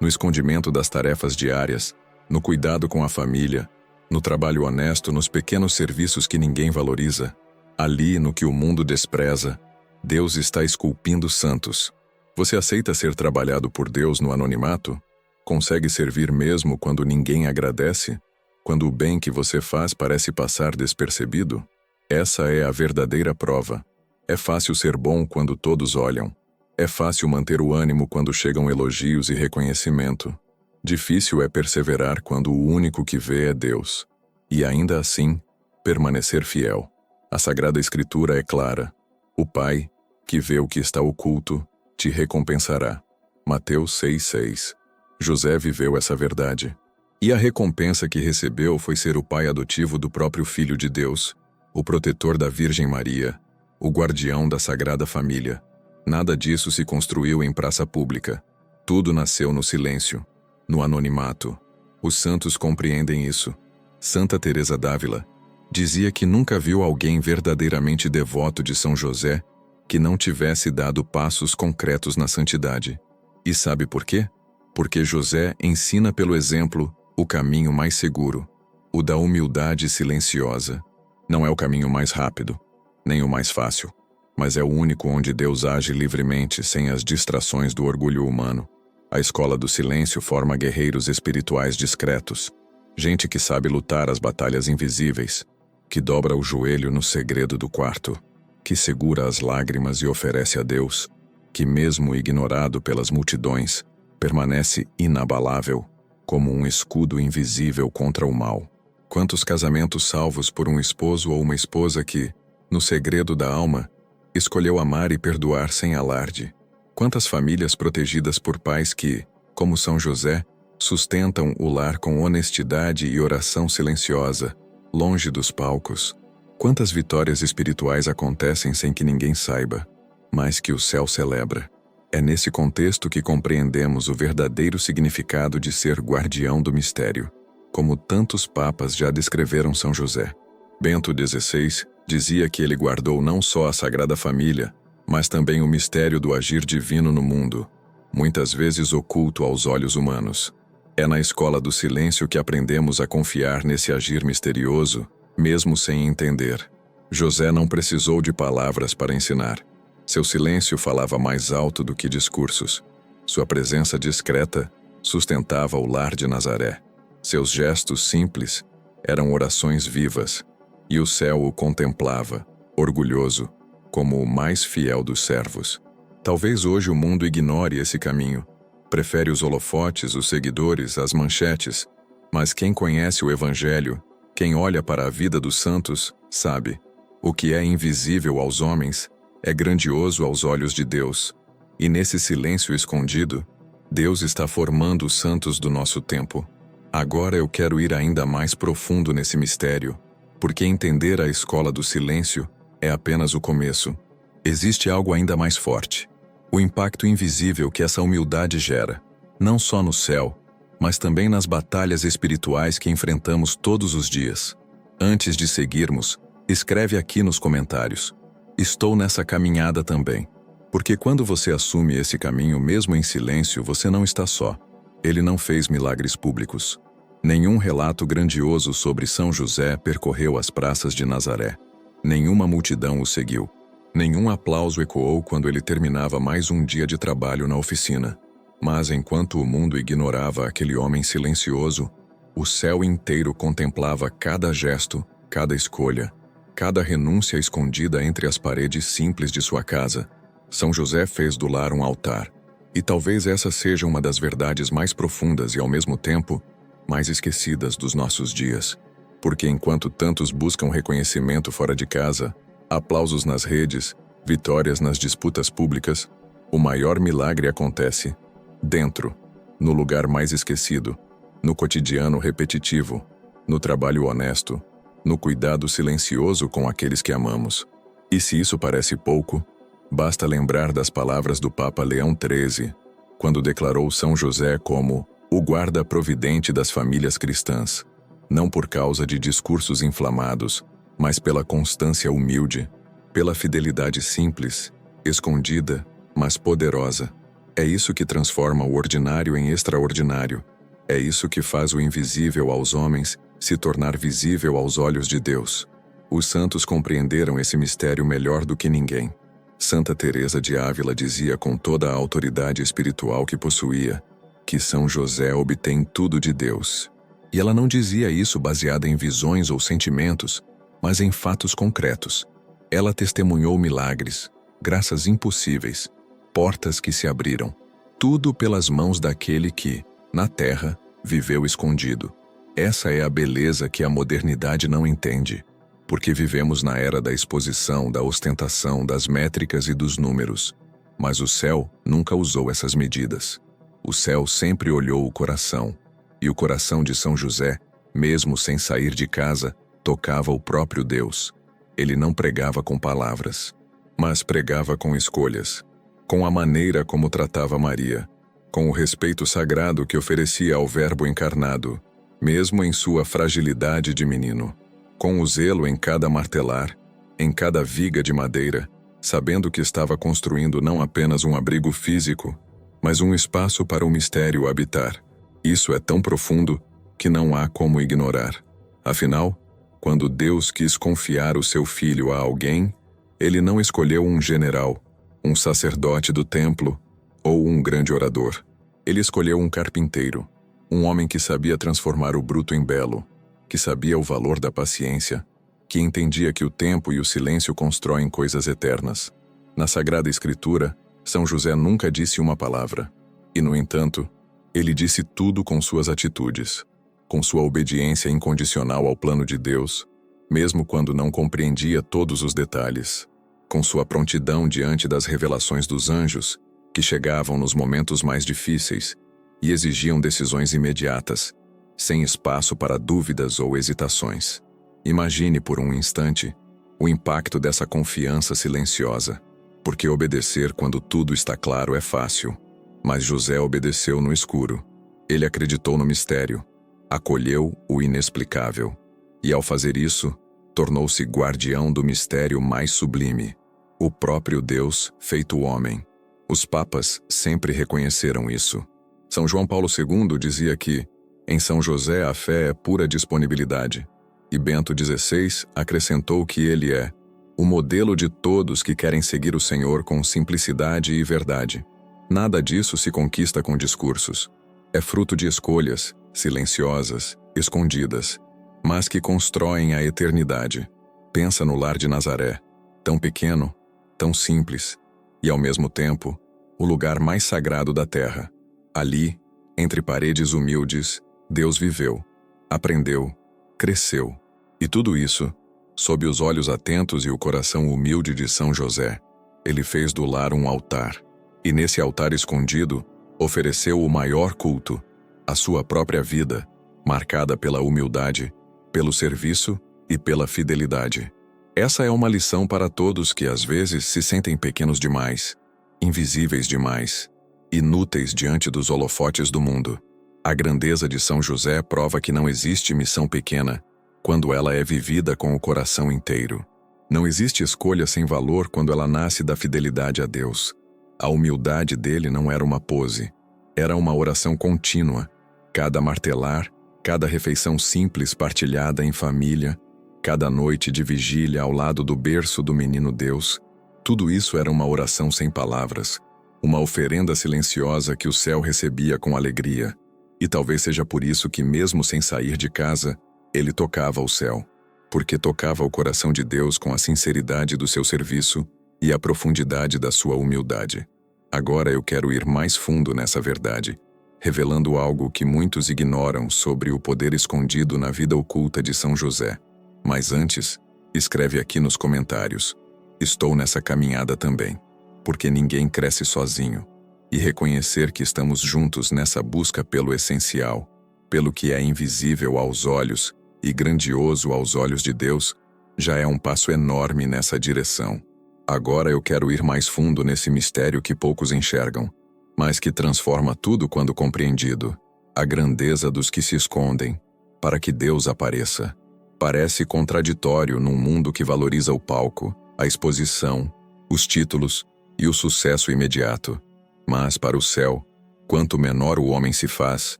no escondimento das tarefas diárias, no cuidado com a família, no trabalho honesto, nos pequenos serviços que ninguém valoriza. Ali, no que o mundo despreza, Deus está esculpindo santos. Você aceita ser trabalhado por Deus no anonimato? Consegue servir mesmo quando ninguém agradece? Quando o bem que você faz parece passar despercebido? Essa é a verdadeira prova. É fácil ser bom quando todos olham. É fácil manter o ânimo quando chegam elogios e reconhecimento. Difícil é perseverar quando o único que vê é Deus. E ainda assim, permanecer fiel. A Sagrada Escritura é clara. O Pai, que vê o que está oculto, te recompensará. Mateus 6,6. José viveu essa verdade. E a recompensa que recebeu foi ser o pai adotivo do próprio Filho de Deus, o protetor da Virgem Maria, o guardião da Sagrada Família. Nada disso se construiu em praça pública. Tudo nasceu no silêncio, no anonimato. Os santos compreendem isso. Santa Teresa d'Ávila dizia que nunca viu alguém verdadeiramente devoto de São José que não tivesse dado passos concretos na santidade. E sabe por quê? Porque José ensina pelo exemplo o caminho mais seguro, o da humildade silenciosa. Não é o caminho mais rápido, nem o mais fácil, mas é o único onde Deus age livremente sem as distrações do orgulho humano. A escola do silêncio forma guerreiros espirituais discretos, gente que sabe lutar as batalhas invisíveis, que dobra o joelho no segredo do quarto, que segura as lágrimas e oferece a Deus, que mesmo ignorado pelas multidões, permanece inabalável, como um escudo invisível contra o mal. Quantos casamentos salvos por um esposo ou uma esposa que, no segredo da alma, escolheu amar e perdoar sem alarde. Quantas famílias protegidas por pais que, como São José, sustentam o lar com honestidade e oração silenciosa, longe dos palcos. Quantas vitórias espirituais acontecem sem que ninguém saiba, mas que o céu celebra. É nesse contexto que compreendemos o verdadeiro significado de ser guardião do mistério, como tantos papas já descreveram São José. Bento XVI dizia que ele guardou não só a Sagrada Família, mas também o mistério do agir divino no mundo, muitas vezes oculto aos olhos humanos. É na escola do silêncio que aprendemos a confiar nesse agir misterioso, mesmo sem entender. José não precisou de palavras para ensinar. Seu silêncio falava mais alto do que discursos. Sua presença discreta sustentava o lar de Nazaré. Seus gestos simples eram orações vivas, e o céu o contemplava, orgulhoso, como o mais fiel dos servos. Talvez hoje o mundo ignore esse caminho, prefere os holofotes, os seguidores, as manchetes, mas quem conhece o Evangelho, quem olha para a vida dos santos, sabe: o que é invisível aos homens é grandioso aos olhos de Deus, e nesse silêncio escondido, Deus está formando os santos do nosso tempo. Agora eu quero ir ainda mais profundo nesse mistério, porque entender a escola do silêncio é apenas o começo. Existe algo ainda mais forte: o impacto invisível que essa humildade gera, não só no céu, mas também nas batalhas espirituais que enfrentamos todos os dias. Antes de seguirmos, escreve aqui nos comentários: estou nessa caminhada também. Porque quando você assume esse caminho mesmo em silêncio, você não está só. Ele não fez milagres públicos. Nenhum relato grandioso sobre São José percorreu as praças de Nazaré. Nenhuma multidão o seguiu. Nenhum aplauso ecoou quando ele terminava mais um dia de trabalho na oficina. Mas enquanto o mundo ignorava aquele homem silencioso, o céu inteiro contemplava cada gesto, cada escolha, cada renúncia escondida entre as paredes simples de sua casa. São José fez do lar um altar. E talvez essa seja uma das verdades mais profundas e, ao mesmo tempo, mais esquecidas dos nossos dias. Porque enquanto tantos buscam reconhecimento fora de casa, aplausos nas redes, vitórias nas disputas públicas, o maior milagre acontece dentro, no lugar mais esquecido, no cotidiano repetitivo, no trabalho honesto, no cuidado silencioso com aqueles que amamos. E se isso parece pouco, basta lembrar das palavras do Papa Leão XIII, quando declarou São José como o guarda providente das famílias cristãs, não por causa de discursos inflamados, mas pela constância humilde, pela fidelidade simples, escondida, mas poderosa. É isso que transforma o ordinário em extraordinário. É isso que faz o invisível aos homens se tornar visível aos olhos de Deus. Os santos compreenderam esse mistério melhor do que ninguém. Santa Teresa de Ávila dizia com toda a autoridade espiritual que possuía, que São José obtém tudo de Deus. E ela não dizia isso baseada em visões ou sentimentos, mas em fatos concretos. Ela testemunhou milagres, graças impossíveis, portas que se abriram, tudo pelas mãos daquele que, na terra, viveu escondido. Essa é a beleza que a modernidade não entende, porque vivemos na era da exposição, da ostentação, das métricas e dos números. Mas o céu nunca usou essas medidas. O céu sempre olhou o coração, e o coração de São José, mesmo sem sair de casa, tocava o próprio Deus. Ele não pregava com palavras, mas pregava com escolhas, com a maneira como tratava Maria, com o respeito sagrado que oferecia ao Verbo encarnado, mesmo em sua fragilidade de menino, com o zelo em cada martelar, em cada viga de madeira, sabendo que estava construindo não apenas um abrigo físico, mas um espaço para o mistério habitar. Isso é tão profundo que não há como ignorar. Afinal, quando Deus quis confiar o seu filho a alguém, ele não escolheu um general, um sacerdote do templo ou um grande orador. Ele escolheu um carpinteiro, um homem que sabia transformar o bruto em belo, que sabia o valor da paciência, que entendia que o tempo e o silêncio constroem coisas eternas. Na Sagrada Escritura, São José nunca disse uma palavra, e, no entanto, ele disse tudo com suas atitudes, com sua obediência incondicional ao plano de Deus, mesmo quando não compreendia todos os detalhes, com sua prontidão diante das revelações dos anjos, que chegavam nos momentos mais difíceis e exigiam decisões imediatas, sem espaço para dúvidas ou hesitações. Imagine por um instante o impacto dessa confiança silenciosa, porque obedecer quando tudo está claro é fácil, mas José obedeceu no escuro. Ele acreditou no mistério, acolheu o inexplicável, e ao fazer isso, tornou-se guardião do mistério mais sublime, o próprio Deus feito homem. Os papas sempre reconheceram isso. São João Paulo II dizia que, em São José a fé é pura disponibilidade, e Bento XVI acrescentou que ele é o modelo de todos que querem seguir o Senhor com simplicidade e verdade. Nada disso se conquista com discursos. É fruto de escolhas, silenciosas, escondidas, mas que constroem a eternidade. Pensa no lar de Nazaré, tão pequeno, tão simples, e ao mesmo tempo, o lugar mais sagrado da terra. Ali, entre paredes humildes, Deus viveu, aprendeu, cresceu. E tudo isso, sob os olhos atentos e o coração humilde de São José. Ele fez do lar um altar, e nesse altar escondido, ofereceu o maior culto, a sua própria vida, marcada pela humildade, pelo serviço e pela fidelidade. Essa é uma lição para todos que às vezes se sentem pequenos demais, invisíveis demais, inúteis diante dos holofotes do mundo. A grandeza de São José prova que não existe missão pequena quando ela é vivida com o coração inteiro. Não existe escolha sem valor quando ela nasce da fidelidade a Deus. A humildade dele não era uma pose, era uma oração contínua. Cada martelar, cada refeição simples partilhada em família, cada noite de vigília ao lado do berço do menino Deus, tudo isso era uma oração sem palavras, uma oferenda silenciosa que o céu recebia com alegria. E talvez seja por isso que, mesmo sem sair de casa, ele tocava o céu, porque tocava o coração de Deus com a sinceridade do seu serviço e a profundidade da sua humildade. Agora eu quero ir mais fundo nessa verdade, revelando algo que muitos ignoram sobre o poder escondido na vida oculta de São José. Mas antes, escreve aqui nos comentários: estou nessa caminhada também, porque ninguém cresce sozinho, e reconhecer que estamos juntos nessa busca pelo essencial, pelo que é invisível aos olhos e grandioso aos olhos de Deus, já é um passo enorme nessa direção. Agora eu quero ir mais fundo nesse mistério que poucos enxergam, mas que transforma tudo quando compreendido: a grandeza dos que se escondem, para que Deus apareça. Parece contraditório num mundo que valoriza o palco, a exposição, os títulos e o sucesso imediato. Mas para o céu, quanto menor o homem se faz,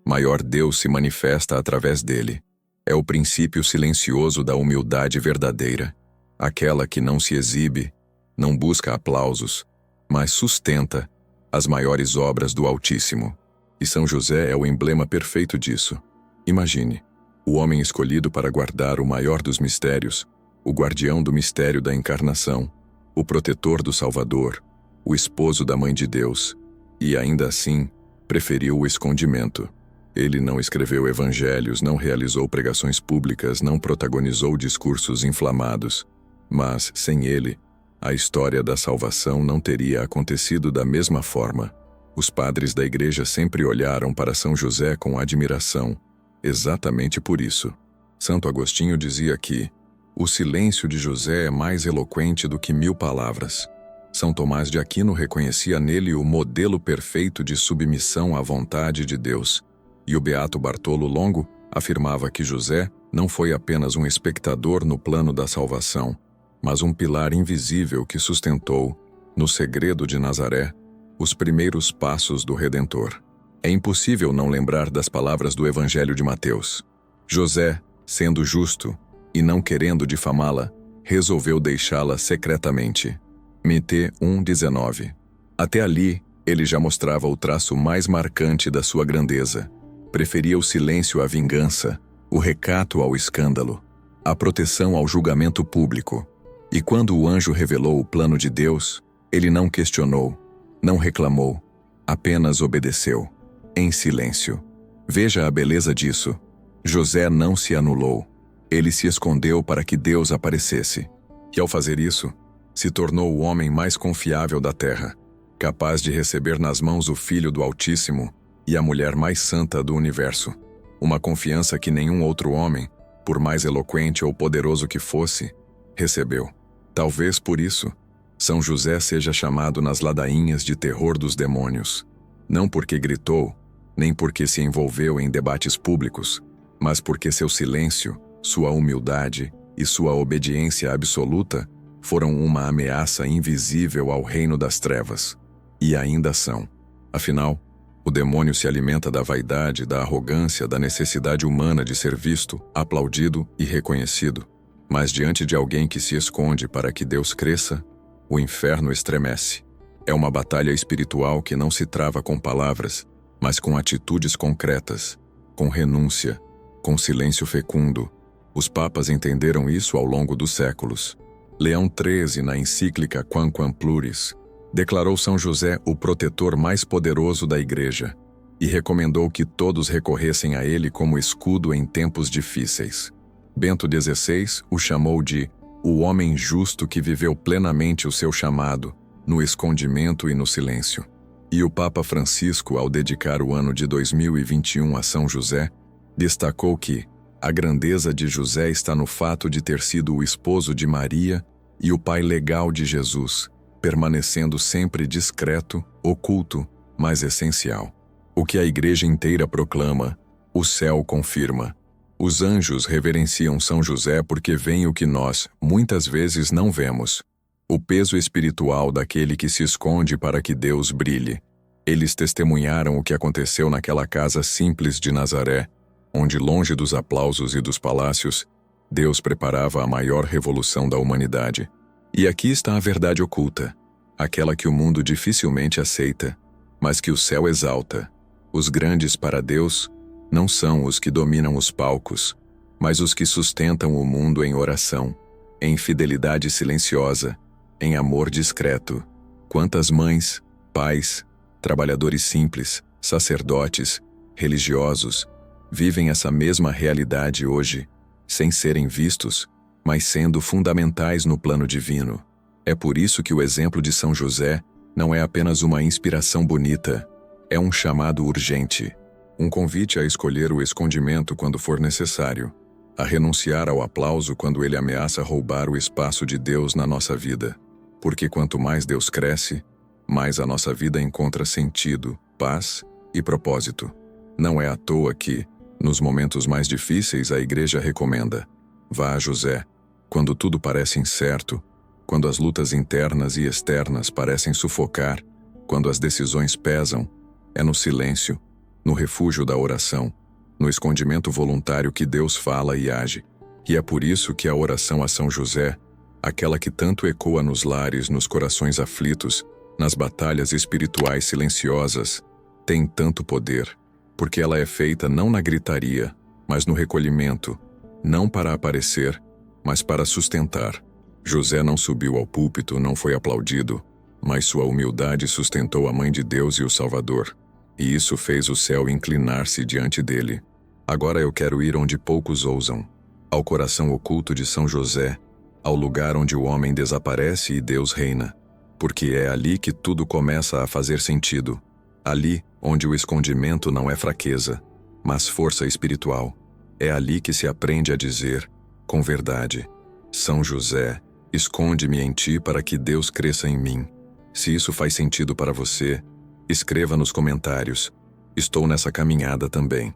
maior Deus se manifesta através dele. É o princípio silencioso da humildade verdadeira, aquela que não se exibe, não busca aplausos, mas sustenta as maiores obras do Altíssimo. E São José é o emblema perfeito disso. Imagine, o homem escolhido para guardar o maior dos mistérios, o guardião do mistério da encarnação, o protetor do Salvador, o esposo da Mãe de Deus, e ainda assim, preferiu o escondimento. Ele não escreveu evangelhos, não realizou pregações públicas, não protagonizou discursos inflamados. Mas, sem ele, a história da salvação não teria acontecido da mesma forma. Os padres da Igreja sempre olharam para São José com admiração, exatamente por isso. Santo Agostinho dizia que o silêncio de José é mais eloquente do que 1000 palavras. São Tomás de Aquino reconhecia nele o modelo perfeito de submissão à vontade de Deus. E o beato Bartolo Longo afirmava que José não foi apenas um espectador no plano da salvação, mas um pilar invisível que sustentou, no segredo de Nazaré, os primeiros passos do Redentor. É impossível não lembrar das palavras do Evangelho de Mateus. José, sendo justo e não querendo difamá-la, resolveu deixá-la secretamente. Mt 1:19. Até ali, ele já mostrava o traço mais marcante da sua grandeza. Preferia o silêncio à vingança, o recato ao escândalo, a proteção ao julgamento público. E quando o anjo revelou o plano de Deus, ele não questionou, não reclamou, apenas obedeceu, em silêncio. Veja a beleza disso. José não se anulou. Ele se escondeu para que Deus aparecesse. E ao fazer isso, se tornou o homem mais confiável da terra, capaz de receber nas mãos o Filho do Altíssimo e a mulher mais santa do universo. Uma confiança que nenhum outro homem, por mais eloquente ou poderoso que fosse, recebeu. Talvez por isso, São José seja chamado nas ladainhas de terror dos demônios. Não porque gritou, nem porque se envolveu em debates públicos, mas porque seu silêncio, sua humildade e sua obediência absoluta foram uma ameaça invisível ao reino das trevas. E ainda são. Afinal, o demônio se alimenta da vaidade, da arrogância, da necessidade humana de ser visto, aplaudido e reconhecido. Mas diante de alguém que se esconde para que Deus cresça, o inferno estremece. É uma batalha espiritual que não se trava com palavras, mas com atitudes concretas, com renúncia, com silêncio fecundo. Os papas entenderam isso ao longo dos séculos. Leão XIII, na encíclica Quamquam Pluris, declarou São José o protetor mais poderoso da Igreja e recomendou que todos recorressem a ele como escudo em tempos difíceis. Bento XVI o chamou de o homem justo que viveu plenamente o seu chamado, no escondimento e no silêncio. E o Papa Francisco, ao dedicar o ano de 2021 a São José, destacou que a grandeza de José está no fato de ter sido o esposo de Maria e o pai legal de Jesus, permanecendo sempre discreto, oculto, mas essencial. O que a Igreja inteira proclama, o céu confirma. Os anjos reverenciam São José porque veem o que nós, muitas vezes, não vemos. O peso espiritual daquele que se esconde para que Deus brilhe. Eles testemunharam o que aconteceu naquela casa simples de Nazaré, onde, longe dos aplausos e dos palácios, Deus preparava a maior revolução da humanidade. E aqui está a verdade oculta, aquela que o mundo dificilmente aceita, mas que o céu exalta. Os grandes para Deus não são os que dominam os palcos, mas os que sustentam o mundo em oração, em fidelidade silenciosa, em amor discreto. Quantas mães, pais, trabalhadores simples, sacerdotes, religiosos, vivem essa mesma realidade hoje, sem serem vistos, mas sendo fundamentais no plano divino. É por isso que o exemplo de São José não é apenas uma inspiração bonita, é um chamado urgente, um convite a escolher o escondimento quando for necessário, a renunciar ao aplauso quando ele ameaça roubar o espaço de Deus na nossa vida. Porque quanto mais Deus cresce, mais a nossa vida encontra sentido, paz e propósito. Não é à toa que, nos momentos mais difíceis, a Igreja recomenda: vá a José, quando tudo parece incerto, quando as lutas internas e externas parecem sufocar, quando as decisões pesam, é no silêncio, no refúgio da oração, no escondimento voluntário que Deus fala e age. E é por isso que a oração a São José, aquela que tanto ecoa nos lares, nos corações aflitos, nas batalhas espirituais silenciosas, tem tanto poder, porque ela é feita não na gritaria, mas no recolhimento, não para aparecer, mas para sustentar. José não subiu ao púlpito, não foi aplaudido, mas sua humildade sustentou a Mãe de Deus e o Salvador. E isso fez o céu inclinar-se diante dele. Agora eu quero ir onde poucos ousam, ao coração oculto de São José, ao lugar onde o homem desaparece e Deus reina, porque é ali que tudo começa a fazer sentido, ali onde o escondimento não é fraqueza, mas força espiritual. É ali que se aprende a dizer, com verdade: São José, esconde-me em ti para que Deus cresça em mim. Se isso faz sentido para você, escreva nos comentários. Estou nessa caminhada também.